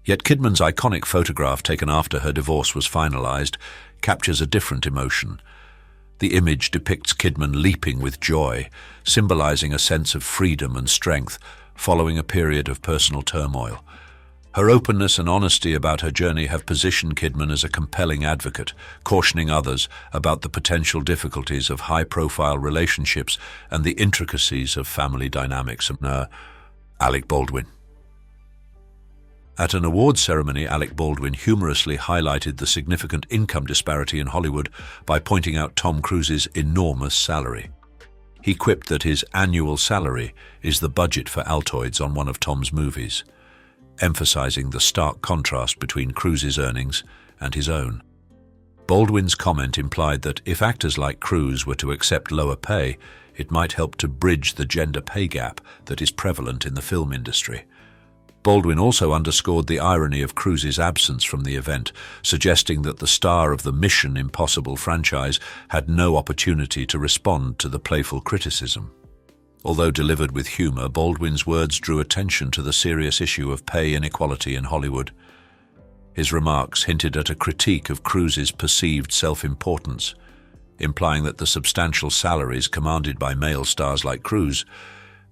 Yet Kidman's iconic photograph taken after her divorce was finalized captures a different emotion. The image depicts Kidman leaping with joy, symbolizing a sense of freedom and strength following a period of personal turmoil. Her openness and honesty about her journey have positioned Kidman as a compelling advocate, cautioning others about the potential difficulties of high-profile relationships and the intricacies of family dynamics. Alec Baldwin. At an awards ceremony, Alec Baldwin humorously highlighted the significant income disparity in Hollywood by pointing out Tom Cruise's enormous salary. He quipped that his annual salary is the budget for Altoids on one of Tom's movies, emphasizing the stark contrast between Cruise's earnings and his own. Baldwin's comment implied that if actors like Cruise were to accept lower pay, it might help to bridge the gender pay gap that is prevalent in the film industry. Baldwin also underscored the irony of Cruise's absence from the event, suggesting that the star of the Mission Impossible franchise had no opportunity to respond to the playful criticism. Although delivered with humor, Baldwin's words drew attention to the serious issue of pay inequality in Hollywood. His remarks hinted at a critique of Cruise's perceived self-importance, implying that the substantial salaries commanded by male stars like Cruise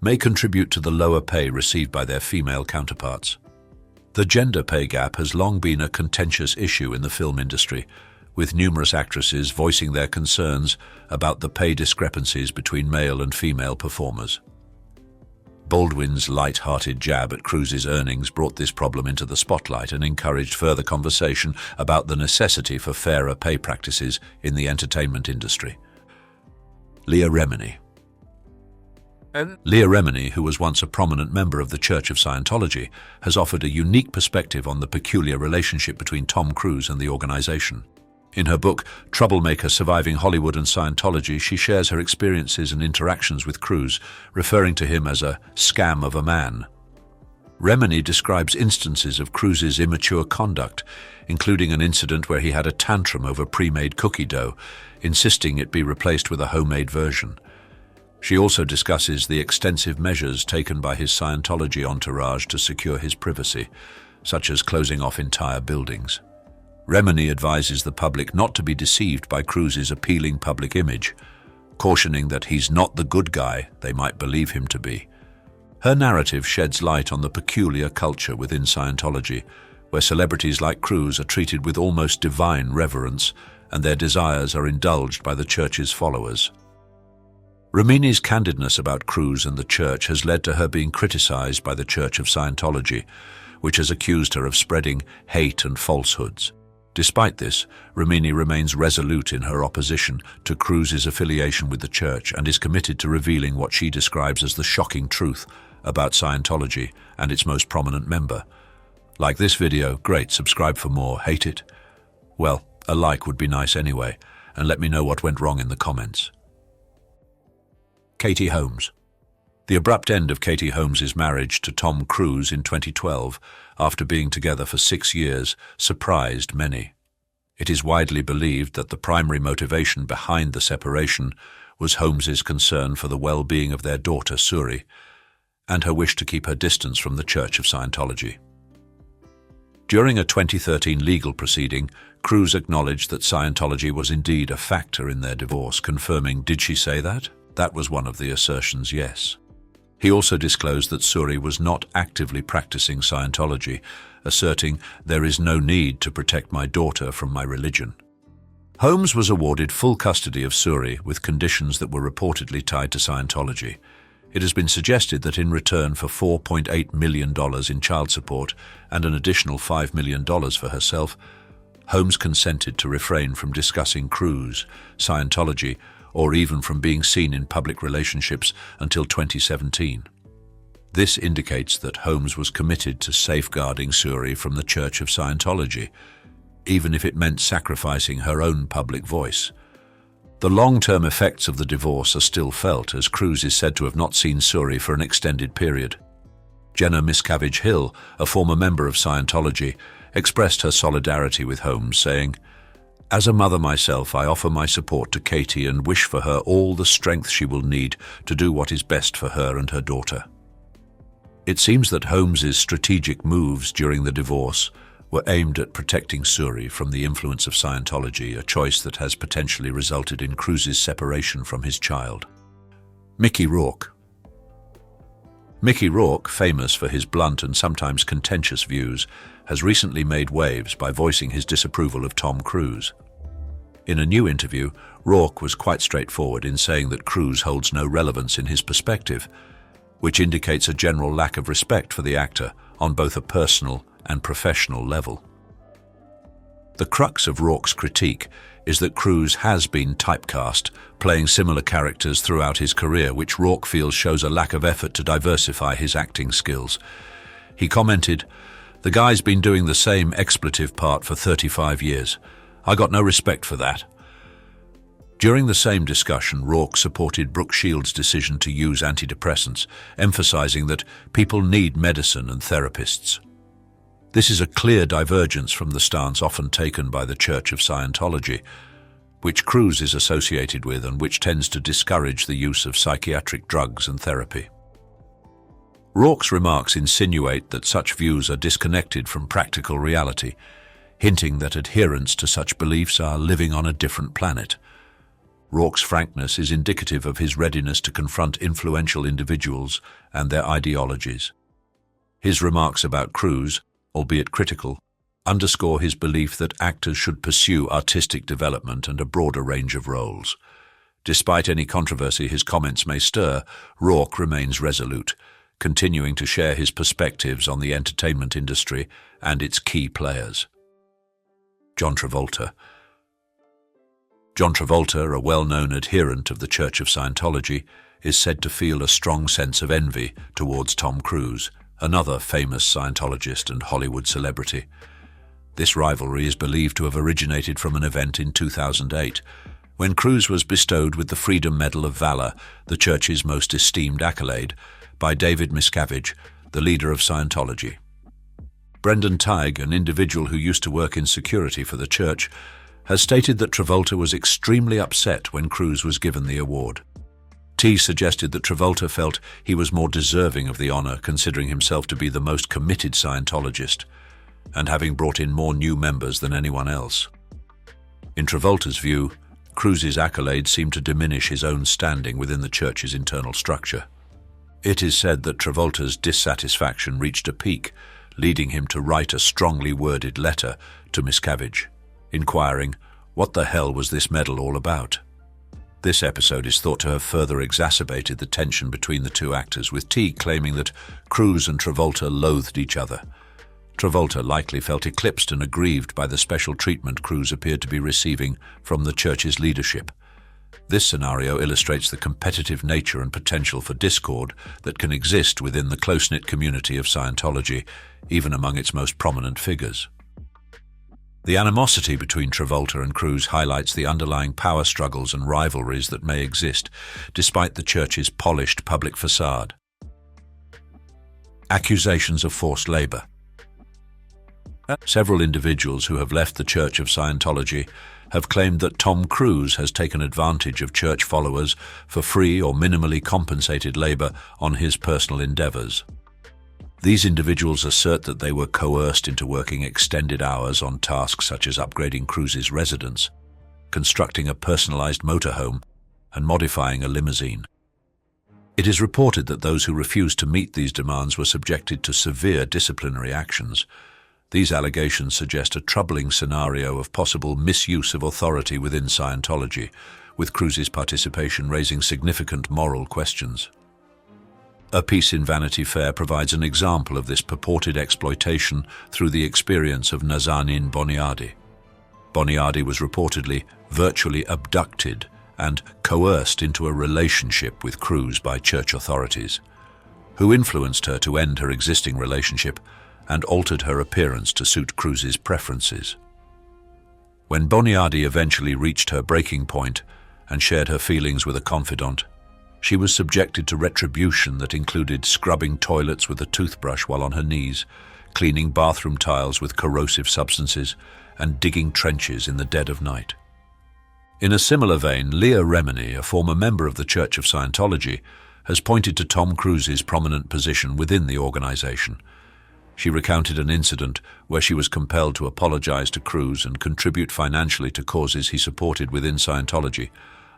may contribute to the lower pay received by their female counterparts. The gender pay gap has long been a contentious issue in the film industry, with numerous actresses voicing their concerns about the pay discrepancies between male and female performers. Baldwin's light-hearted jab at Cruise's earnings brought this problem into the spotlight and encouraged further conversation about the necessity for fairer pay practices in the entertainment industry. Leah Remini. Leah Remini, who was once a prominent member of the Church of Scientology, has offered a unique perspective on the peculiar relationship between Tom Cruise and the organization. In her book, Troublemaker: Surviving Hollywood and Scientology, she shares her experiences and interactions with Cruise, referring to him as a scam of a man. Remini describes instances of Cruise's immature conduct, including an incident where he had a tantrum over pre-made cookie dough, insisting it be replaced with a homemade version. She also discusses the extensive measures taken by his Scientology entourage to secure his privacy, such as closing off entire buildings. Remini advises the public not to be deceived by Cruise's appealing public image, cautioning that he's not the good guy they might believe him to be. Her narrative sheds light on the peculiar culture within Scientology, where celebrities like Cruise are treated with almost divine reverence, and their desires are indulged by the church's followers. Remini's candidness about Cruise and the church has led to her being criticized by the Church of Scientology, which has accused her of spreading hate and falsehoods. Despite this, Remini remains resolute in her opposition to Cruise's affiliation with the church and is committed to revealing what she describes as the shocking truth about Scientology and its most prominent member. Like this video? Great, subscribe for more. Hate it? Well, a like would be nice anyway, and let me know what went wrong in the comments. Katie Holmes. The abrupt end of Katie Holmes's marriage to Tom Cruise in 2012, after being together for 6 years, surprised many. It is widely believed that the primary motivation behind the separation was Holmes's concern for the well-being of their daughter, Suri, and her wish to keep her distance from the Church of Scientology. During a 2013 legal proceeding, Cruise acknowledged that Scientology was indeed a factor in their divorce, confirming, did she say that? That was one of the assertions, yes. He also disclosed that Suri was not actively practicing Scientology, asserting, there is no need to protect my daughter from my religion. Holmes was awarded full custody of Suri with conditions that were reportedly tied to Scientology. It has been suggested that in return for $4.8 million in child support and an additional $5 million for herself, Holmes consented to refrain from discussing Cruise, Scientology, or even from being seen in public relationships until 2017. This indicates that Holmes was committed to safeguarding Suri from the Church of Scientology, even if it meant sacrificing her own public voice. The long-term effects of the divorce are still felt, as Cruise is said to have not seen Suri for an extended period. Jenna Miscavige Hill, a former member of Scientology, expressed her solidarity with Holmes, saying, "As a mother myself, I offer my support to Katie and wish for her all the strength she will need to do what is best for her and her daughter." It seems that Holmes's strategic moves during the divorce were aimed at protecting Suri from the influence of Scientology, a choice that has potentially resulted in Cruise's separation from his child. Mickey Rourke. Mickey Rourke, famous for his blunt and sometimes contentious views, has recently made waves by voicing his disapproval of Tom Cruise. In a new interview, Rourke was quite straightforward in saying that Cruise holds no relevance in his perspective, which indicates a general lack of respect for the actor on both a personal and professional level. The crux of Rourke's critique is that Cruise has been typecast, playing similar characters throughout his career, which Rourke feels shows a lack of effort to diversify his acting skills. He commented, "The guy's been doing the same expletive part for 35 years. I got no respect for that." During the same discussion, Rourke supported Brook Shields' decision to use antidepressants, emphasizing that people need medicine and therapists. This is a clear divergence from the stance often taken by the Church of Scientology, which Cruise is associated with and which tends to discourage the use of psychiatric drugs and therapy. Rourke's remarks insinuate that such views are disconnected from practical reality, hinting that adherents to such beliefs are living on a different planet. Rourke's frankness is indicative of his readiness to confront influential individuals and their ideologies. His remarks about Cruise, albeit critical, underscore his belief that actors should pursue artistic development and a broader range of roles. Despite any controversy his comments may stir, Rourke remains resolute, continuing to share his perspectives on the entertainment industry and its key players. John Travolta. John Travolta, a well-known adherent of the Church of Scientology, is said to feel a strong sense of envy towards Tom Cruise, another famous Scientologist and Hollywood celebrity. This rivalry is believed to have originated from an event in 2008, when Cruise was bestowed with the Freedom Medal of Valor, the Church's most esteemed accolade, by David Miscavige, the leader of Scientology. Brendan Teig, an individual who used to work in security for the Church, has stated that Travolta was extremely upset when Cruise was given the award. T suggested that Travolta felt he was more deserving of the honor, considering himself to be the most committed Scientologist. and having brought in more new members than anyone else. In Travolta's view, Cruise's accolades seem to diminish his own standing within the church's internal structure. It is said that Travolta's dissatisfaction reached a peak, leading him to write a strongly worded letter to Miscavige, inquiring, "What the hell was this medal all about?" This episode is thought to have further exacerbated the tension between the two actors, with T claiming that Cruise and Travolta loathed each other. Travolta likely felt eclipsed and aggrieved by the special treatment Cruise appeared to be receiving from the church's leadership. This scenario illustrates the competitive nature and potential for discord that can exist within the close-knit community of Scientology, even among its most prominent figures. The animosity between Travolta and Cruise highlights the underlying power struggles and rivalries that may exist, despite the church's polished public facade. Accusations of forced labor. Several individuals who have left the Church of Scientology have claimed that Tom Cruise has taken advantage of church followers for free or minimally compensated labor on his personal endeavors. These individuals assert that they were coerced into working extended hours on tasks such as upgrading Cruise's residence, constructing a personalized motorhome, and modifying a limousine. It is reported that those who refused to meet these demands were subjected to severe disciplinary actions. These allegations suggest a troubling scenario of possible misuse of authority within Scientology, with Cruise's participation raising significant moral questions. A piece in Vanity Fair provides an example of this purported exploitation through the experience of Nazanin Boniadi. Boniadi was reportedly virtually abducted and coerced into a relationship with Cruise by church authorities, who influenced her to end her existing relationship and altered her appearance to suit Cruise's preferences. When Boniadi eventually reached her breaking point and shared her feelings with a confidant, she was subjected to retribution that included scrubbing toilets with a toothbrush while on her knees, cleaning bathroom tiles with corrosive substances, and digging trenches in the dead of night. In a similar vein, Leah Remini, a former member of the Church of Scientology, has pointed to Tom Cruise's prominent position within the organization. She recounted an incident where she was compelled to apologize to Cruise and contribute financially to causes he supported within Scientology,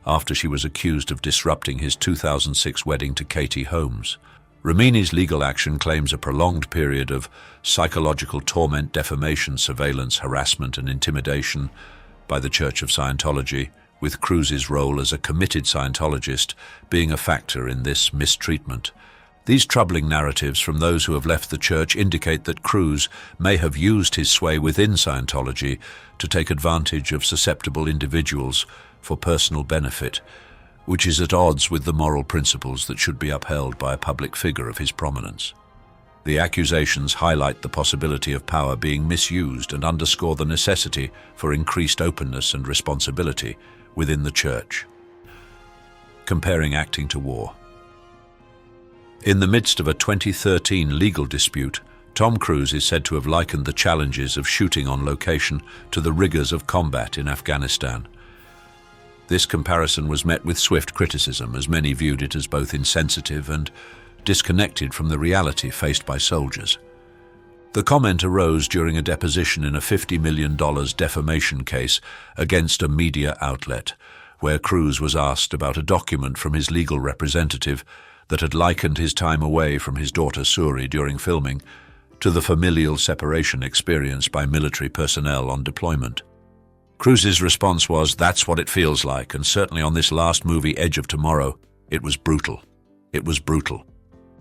after she was accused of disrupting his 2006 wedding to Katie Holmes. Remini's legal action claims a prolonged period of psychological torment, defamation, surveillance, harassment, and intimidation by the Church of Scientology, with Cruise's role as a committed Scientologist being a factor in this mistreatment. These troubling narratives from those who have left the church indicate that Cruise may have used his sway within Scientology to take advantage of susceptible individuals for personal benefit, which is at odds with the moral principles that should be upheld by a public figure of his prominence. The accusations highlight the possibility of power being misused and underscore the necessity for increased openness and responsibility within the church. Comparing acting to war. In the midst of a 2013 legal dispute, Tom Cruise is said to have likened the challenges of shooting on location to the rigors of combat in Afghanistan. This comparison was met with swift criticism, as many viewed it as both insensitive and disconnected from the reality faced by soldiers. The comment arose during a deposition in a $50 million defamation case against a media outlet, where Cruise was asked about a document from his legal representative that had likened his time away from his daughter Suri during filming to the familial separation experienced by military personnel on deployment. Cruise's response was, "That's what it feels like, and certainly on this last movie, Edge of Tomorrow, it was brutal. It was brutal."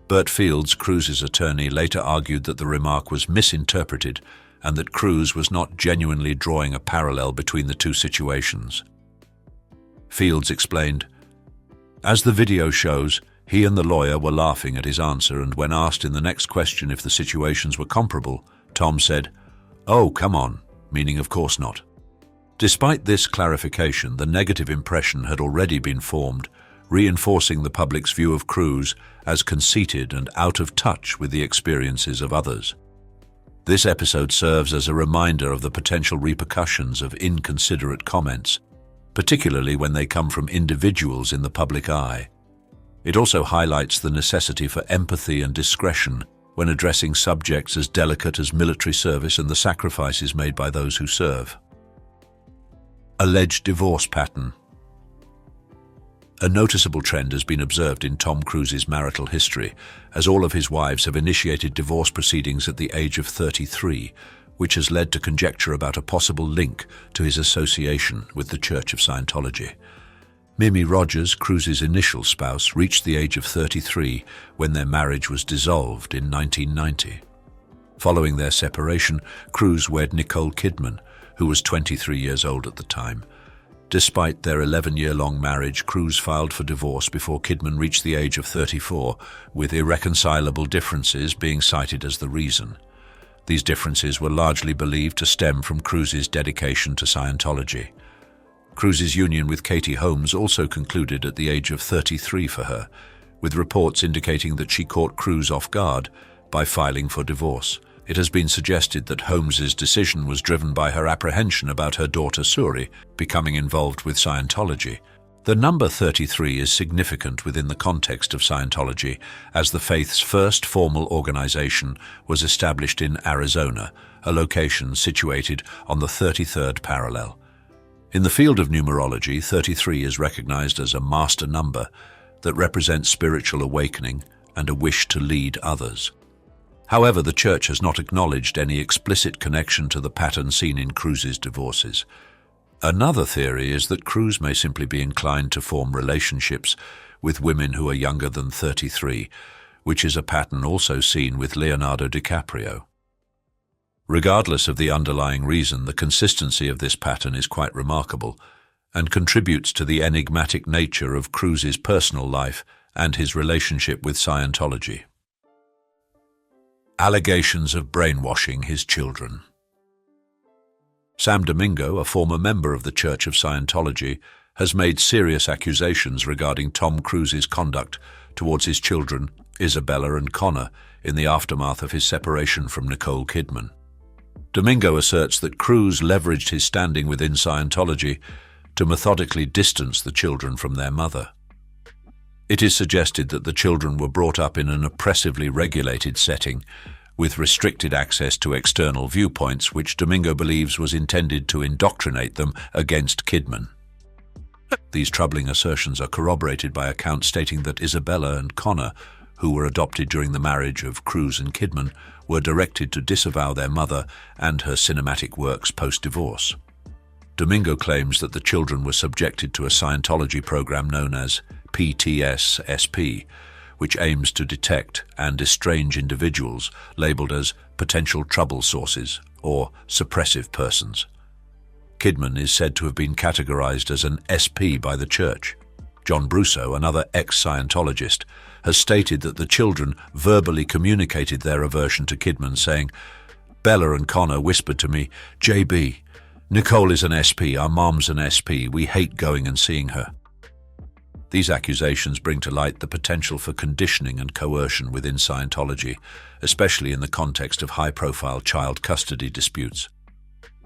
Burt Fields, Cruise's attorney, later argued that the remark was misinterpreted and that Cruise was not genuinely drawing a parallel between the two situations. Fields explained, "As the video shows, he and the lawyer were laughing at his answer, and when asked in the next question if the situations were comparable, Tom said, 'Oh, come on,' meaning of course not." Despite this clarification, the negative impression had already been formed, reinforcing the public's view of Cruise as conceited and out of touch with the experiences of others. This episode serves as a reminder of the potential repercussions of inconsiderate comments, particularly when they come from individuals in the public eye. It also highlights the necessity for empathy and discretion when addressing subjects as delicate as military service and the sacrifices made by those who serve. Alleged divorce pattern. A noticeable trend has been observed in Tom Cruise's marital history, as all of his wives have initiated divorce proceedings at the age of 33, which has led to conjecture about a possible link to his association with the Church of Scientology. Mimi Rogers, Cruise's initial spouse, reached the age of 33 when their marriage was dissolved in 1990. Following their separation, Cruise wed Nicole Kidman, who was 23 years old at the time. Despite their 11-year-long marriage, Cruise filed for divorce before Kidman reached the age of 34, with irreconcilable differences being cited as the reason. These differences were largely believed to stem from Cruise's dedication to Scientology. Cruise's union with Katie Holmes also concluded at the age of 33 for her, with reports indicating that she caught Cruise off guard by filing for divorce. It has been suggested that Holmes's decision was driven by her apprehension about her daughter Suri becoming involved with Scientology. The number 33 is significant within the context of Scientology, as the faith's first formal organization was established in Arizona, a location situated on the 33rd parallel. In the field of numerology, 33 is recognized as a master number that represents spiritual awakening and a wish to lead others. However, the Church has not acknowledged any explicit connection to the pattern seen in Cruise's divorces. Another theory is that Cruise may simply be inclined to form relationships with women who are younger than 33, which is a pattern also seen with Leonardo DiCaprio. Regardless of the underlying reason, the consistency of this pattern is quite remarkable and contributes to the enigmatic nature of Cruise's personal life and his relationship with Scientology. Allegations of brainwashing his children. Sam Domingo, a former member of the Church of Scientology, has made serious accusations regarding Tom Cruise's conduct towards his children, Isabella and Connor, in the aftermath of his separation from Nicole Kidman. Domingo asserts that Cruise leveraged his standing within Scientology to methodically distance the children from their mother. It is suggested that the children were brought up in an oppressively regulated setting, with restricted access to external viewpoints, which Domingo believes was intended to indoctrinate them against Kidman. These troubling assertions are corroborated by accounts stating that Isabella and Connor, who were adopted during the marriage of Cruise and Kidman, were directed to disavow their mother and her cinematic works post-divorce. Domingo claims that the children were subjected to a Scientology program known as PTS-SP, which aims to detect and estrange individuals labeled as potential trouble sources or suppressive persons. Kidman is said to have been categorized as an SP by the Church. John Brusso, another ex-Scientologist, has stated that the children verbally communicated their aversion to Kidman, saying, "Bella and Connor whispered to me, 'JB, Nicole is an SP, our mom's an SP, we hate going and seeing her.'" These accusations bring to light the potential for conditioning and coercion within Scientology, especially in the context of high-profile child custody disputes.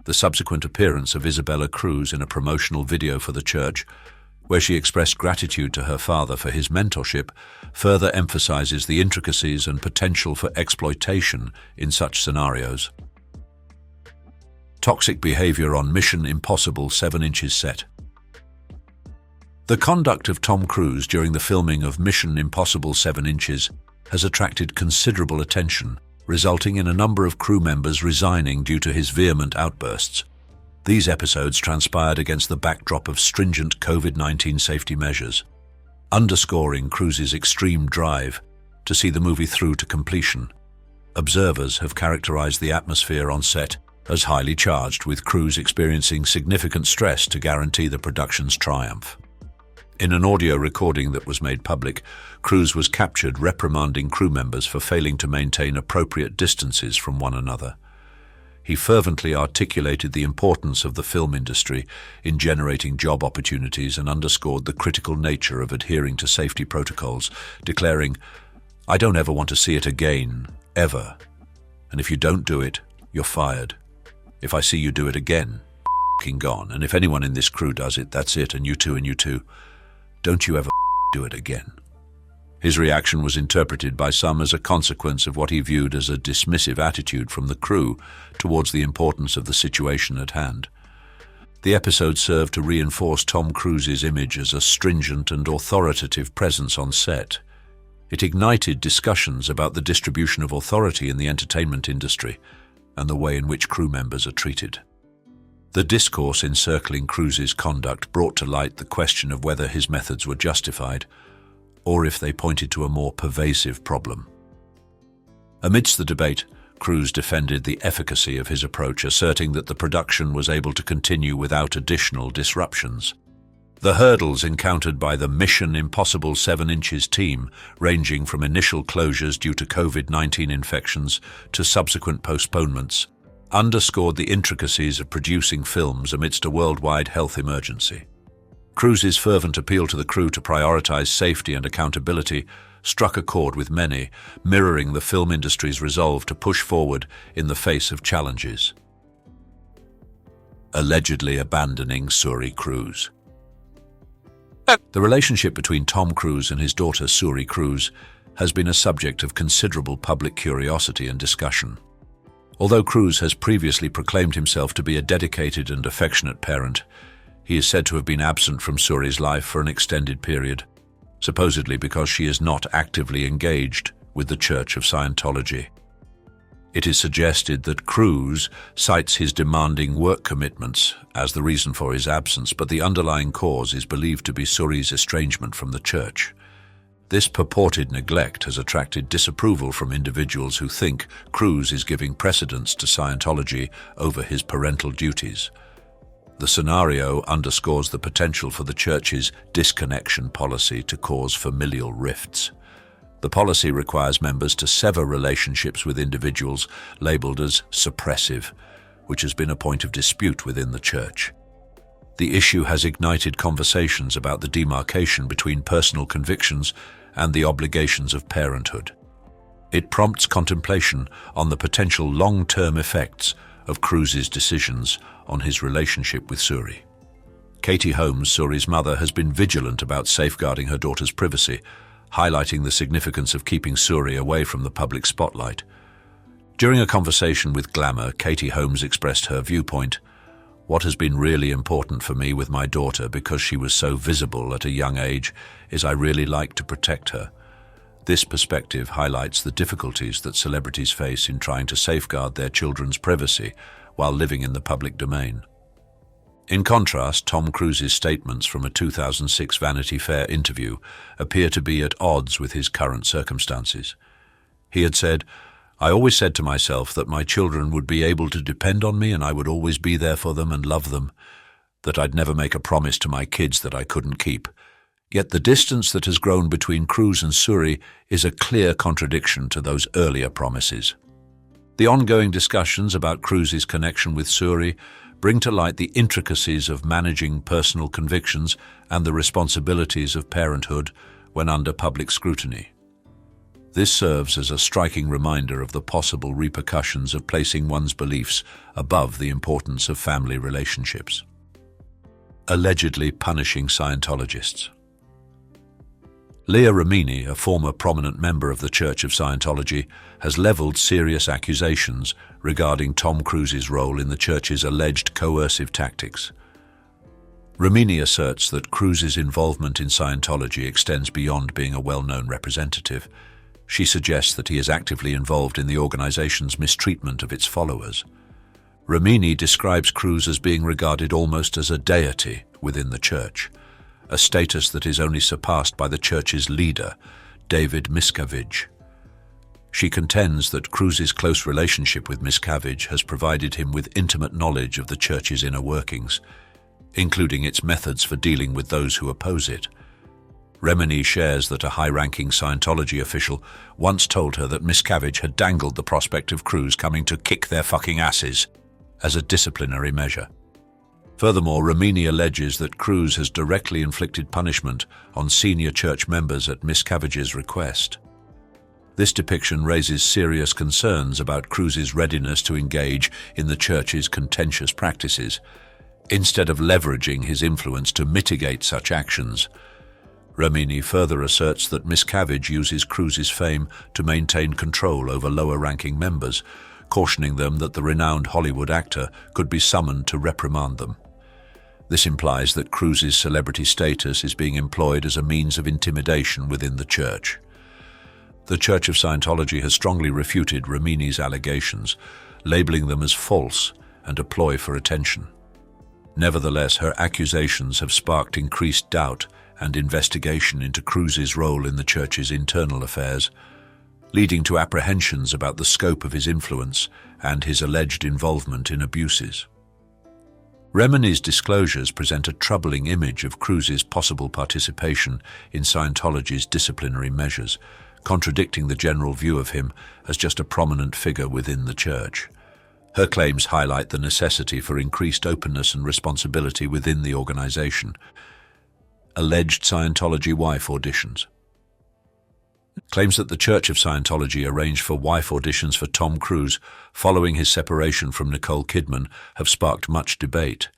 The subsequent appearance of Isabella Cruz in a promotional video for the Church, where she expressed gratitude to her father for his mentorship, further emphasizes the intricacies and potential for exploitation in such scenarios. Toxic behavior on Mission Impossible 7 Inches set. The conduct of Tom Cruise during the filming of Mission Impossible 7 Inches has attracted considerable attention, resulting in a number of crew members resigning due to his vehement outbursts. These episodes transpired against the backdrop of stringent COVID-19 safety measures, underscoring Cruise's extreme drive to see the movie through to completion. Observers have characterized the atmosphere on set as highly charged, with Cruise experiencing significant stress to guarantee the production's triumph. In an audio recording that was made public, Cruise was captured reprimanding crew members for failing to maintain appropriate distances from one another. He fervently articulated the importance of the film industry in generating job opportunities and underscored the critical nature of adhering to safety protocols, declaring, "I don't ever want to see it again, ever. And if you don't do it, you're fired. If I see you do it again, f***ing gone. And if anyone in this crew does it, that's it, and you too, and you too. Don't you ever do it again." His reaction was interpreted by some as a consequence of what he viewed as a dismissive attitude from the crew towards the importance of the situation at hand. The episode served to reinforce Tom Cruise's image as a stringent and authoritative presence on set. It ignited discussions about the distribution of authority in the entertainment industry and the way in which crew members are treated. The discourse encircling Cruise's conduct brought to light the question of whether his methods were justified or if they pointed to a more pervasive problem. Amidst the debate, Cruise defended the efficacy of his approach, asserting that the production was able to continue without additional disruptions. The hurdles encountered by the Mission Impossible 7 Inches team, ranging from initial closures due to COVID-19 infections to subsequent postponements, underscored the intricacies of producing films amidst a worldwide health emergency. Cruise's fervent appeal to the crew to prioritize safety and accountability struck a chord with many, mirroring the film industry's resolve to push forward in the face of challenges. Allegedly abandoning Suri Cruise. The relationship between Tom Cruise and his daughter Suri Cruise has been a subject of considerable public curiosity and discussion. Although Cruise has previously proclaimed himself to be a dedicated and affectionate parent, he is said to have been absent from Suri's life for an extended period, supposedly because she is not actively engaged with the Church of Scientology. It is suggested that Cruise cites his demanding work commitments as the reason for his absence, but the underlying cause is believed to be Suri's estrangement from the Church. This purported neglect has attracted disapproval from individuals who think Cruise is giving precedence to Scientology over his parental duties. The scenario underscores the potential for the Church's disconnection policy to cause familial rifts. The policy requires members to sever relationships with individuals labeled as suppressive, which has been a point of dispute within the Church. The issue has ignited conversations about the demarcation between personal convictions and the obligations of parenthood. It prompts contemplation on the potential long-term effects of Cruise's decisions on his relationship with Suri. Katie Holmes, Suri's mother, has been vigilant about safeguarding her daughter's privacy, highlighting the significance of keeping Suri away from the public spotlight. During a conversation with Glamour, Katie Holmes expressed her viewpoint: "What has been really important for me with my daughter, because she was so visible at a young age, is I really like to protect her." This perspective highlights the difficulties that celebrities face in trying to safeguard their children's privacy while living in the public domain. In contrast, Tom Cruise's statements from a 2006 Vanity Fair interview appear to be at odds with his current circumstances. He had said, "I always said to myself that my children would be able to depend on me and I would always be there for them and love them, that I'd never make a promise to my kids that I couldn't keep." Yet the distance that has grown between Cruise and Suri is a clear contradiction to those earlier promises. The ongoing discussions about Cruise's connection with Suri bring to light the intricacies of managing personal convictions and the responsibilities of parenthood when under public scrutiny. This serves as a striking reminder of the possible repercussions of placing one's beliefs above the importance of family relationships. Allegedly punishing Scientologists. Leah Remini, a former prominent member of the Church of Scientology, has leveled serious accusations regarding Tom Cruise's role in the Church's alleged coercive tactics. Remini asserts that Cruise's involvement in Scientology extends beyond being a well-known representative. She suggests that he is actively involved in the organization's mistreatment of its followers. Remini describes Cruise as being regarded almost as a deity within the Church, a status that is only surpassed by the Church's leader, David Miscavige. She contends that Cruise's close relationship with Miscavige has provided him with intimate knowledge of the Church's inner workings, including its methods for dealing with those who oppose it. Remini shares that a high-ranking Scientology official once told her that Miscavige had dangled the prospect of Cruise coming to kick their fucking asses as a disciplinary measure. Furthermore, Remini alleges that Cruise has directly inflicted punishment on senior Church members at Miscavige's request. This depiction raises serious concerns about Cruise's readiness to engage in the Church's contentious practices, instead of leveraging his influence to mitigate such actions. Remini further asserts that Miscavige uses Cruise's fame to maintain control over lower-ranking members, cautioning them that the renowned Hollywood actor could be summoned to reprimand them. This implies that Cruise's celebrity status is being employed as a means of intimidation within the church. The Church of Scientology has strongly refuted Remini's allegations, labeling them as false and a ploy for attention. Nevertheless, her accusations have sparked increased doubt and investigation into Cruise's role in the church's internal affairs, leading to apprehensions about the scope of his influence and his alleged involvement in abuses. Remini's disclosures present a troubling image of Cruise's possible participation in Scientology's disciplinary measures, contradicting the general view of him as just a prominent figure within the church. Her claims highlight the necessity for increased openness and responsibility within the organization. Alleged Scientology wife auditions. Claims that the Church of Scientology arranged for wife auditions for Tom Cruise following his separation from Nicole Kidman have sparked much debate.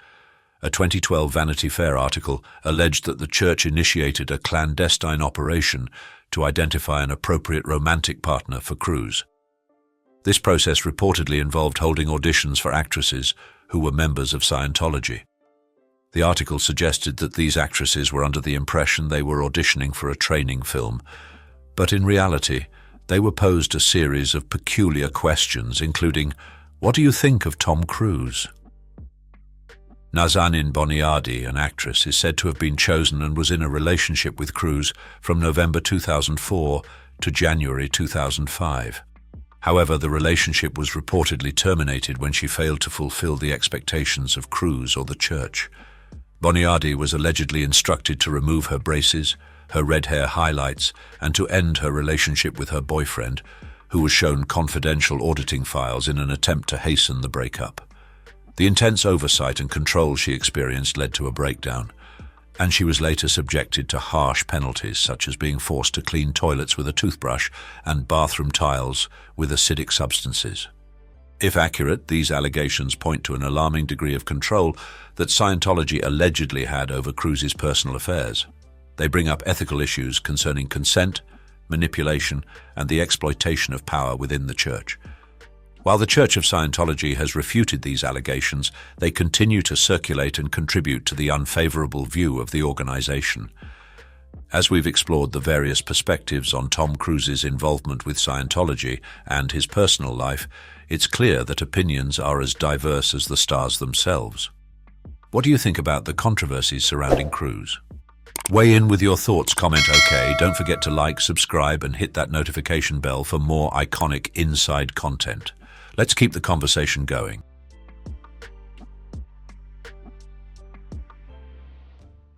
A 2012 Vanity Fair article alleged that the church initiated a clandestine operation to identify an appropriate romantic partner for Cruise. This process reportedly involved holding auditions for actresses who were members of Scientology. The article suggested that these actresses were under the impression they were auditioning for a training film, but in reality, they were posed a series of peculiar questions, including, "What do you think of Tom Cruise?" Nazanin Boniardi, an actress, is said to have been chosen and was in a relationship with Cruise from November 2004 to January 2005. However, the relationship was reportedly terminated when she failed to fulfill the expectations of Cruise or the church. Boniardi was allegedly instructed to remove her braces, her red hair highlights, and to end her relationship with her boyfriend, who was shown confidential auditing files in an attempt to hasten the breakup. The intense oversight and control she experienced led to a breakdown, and she was later subjected to harsh penalties such as being forced to clean toilets with a toothbrush and bathroom tiles with acidic substances. If accurate, these allegations point to an alarming degree of control that Scientology allegedly had over Cruise's personal affairs. They bring up ethical issues concerning consent, manipulation, and the exploitation of power within the church. While the Church of Scientology has refuted these allegations, they continue to circulate and contribute to the unfavorable view of the organization. As we've explored the various perspectives on Tom Cruise's involvement with Scientology and his personal life, it's clear that opinions are as diverse as the stars themselves. What do you think about the controversies surrounding Cruise? Weigh in with your thoughts, comment OK. Don't forget to like, subscribe, and hit that notification bell for more iconic inside content. Let's keep the conversation going.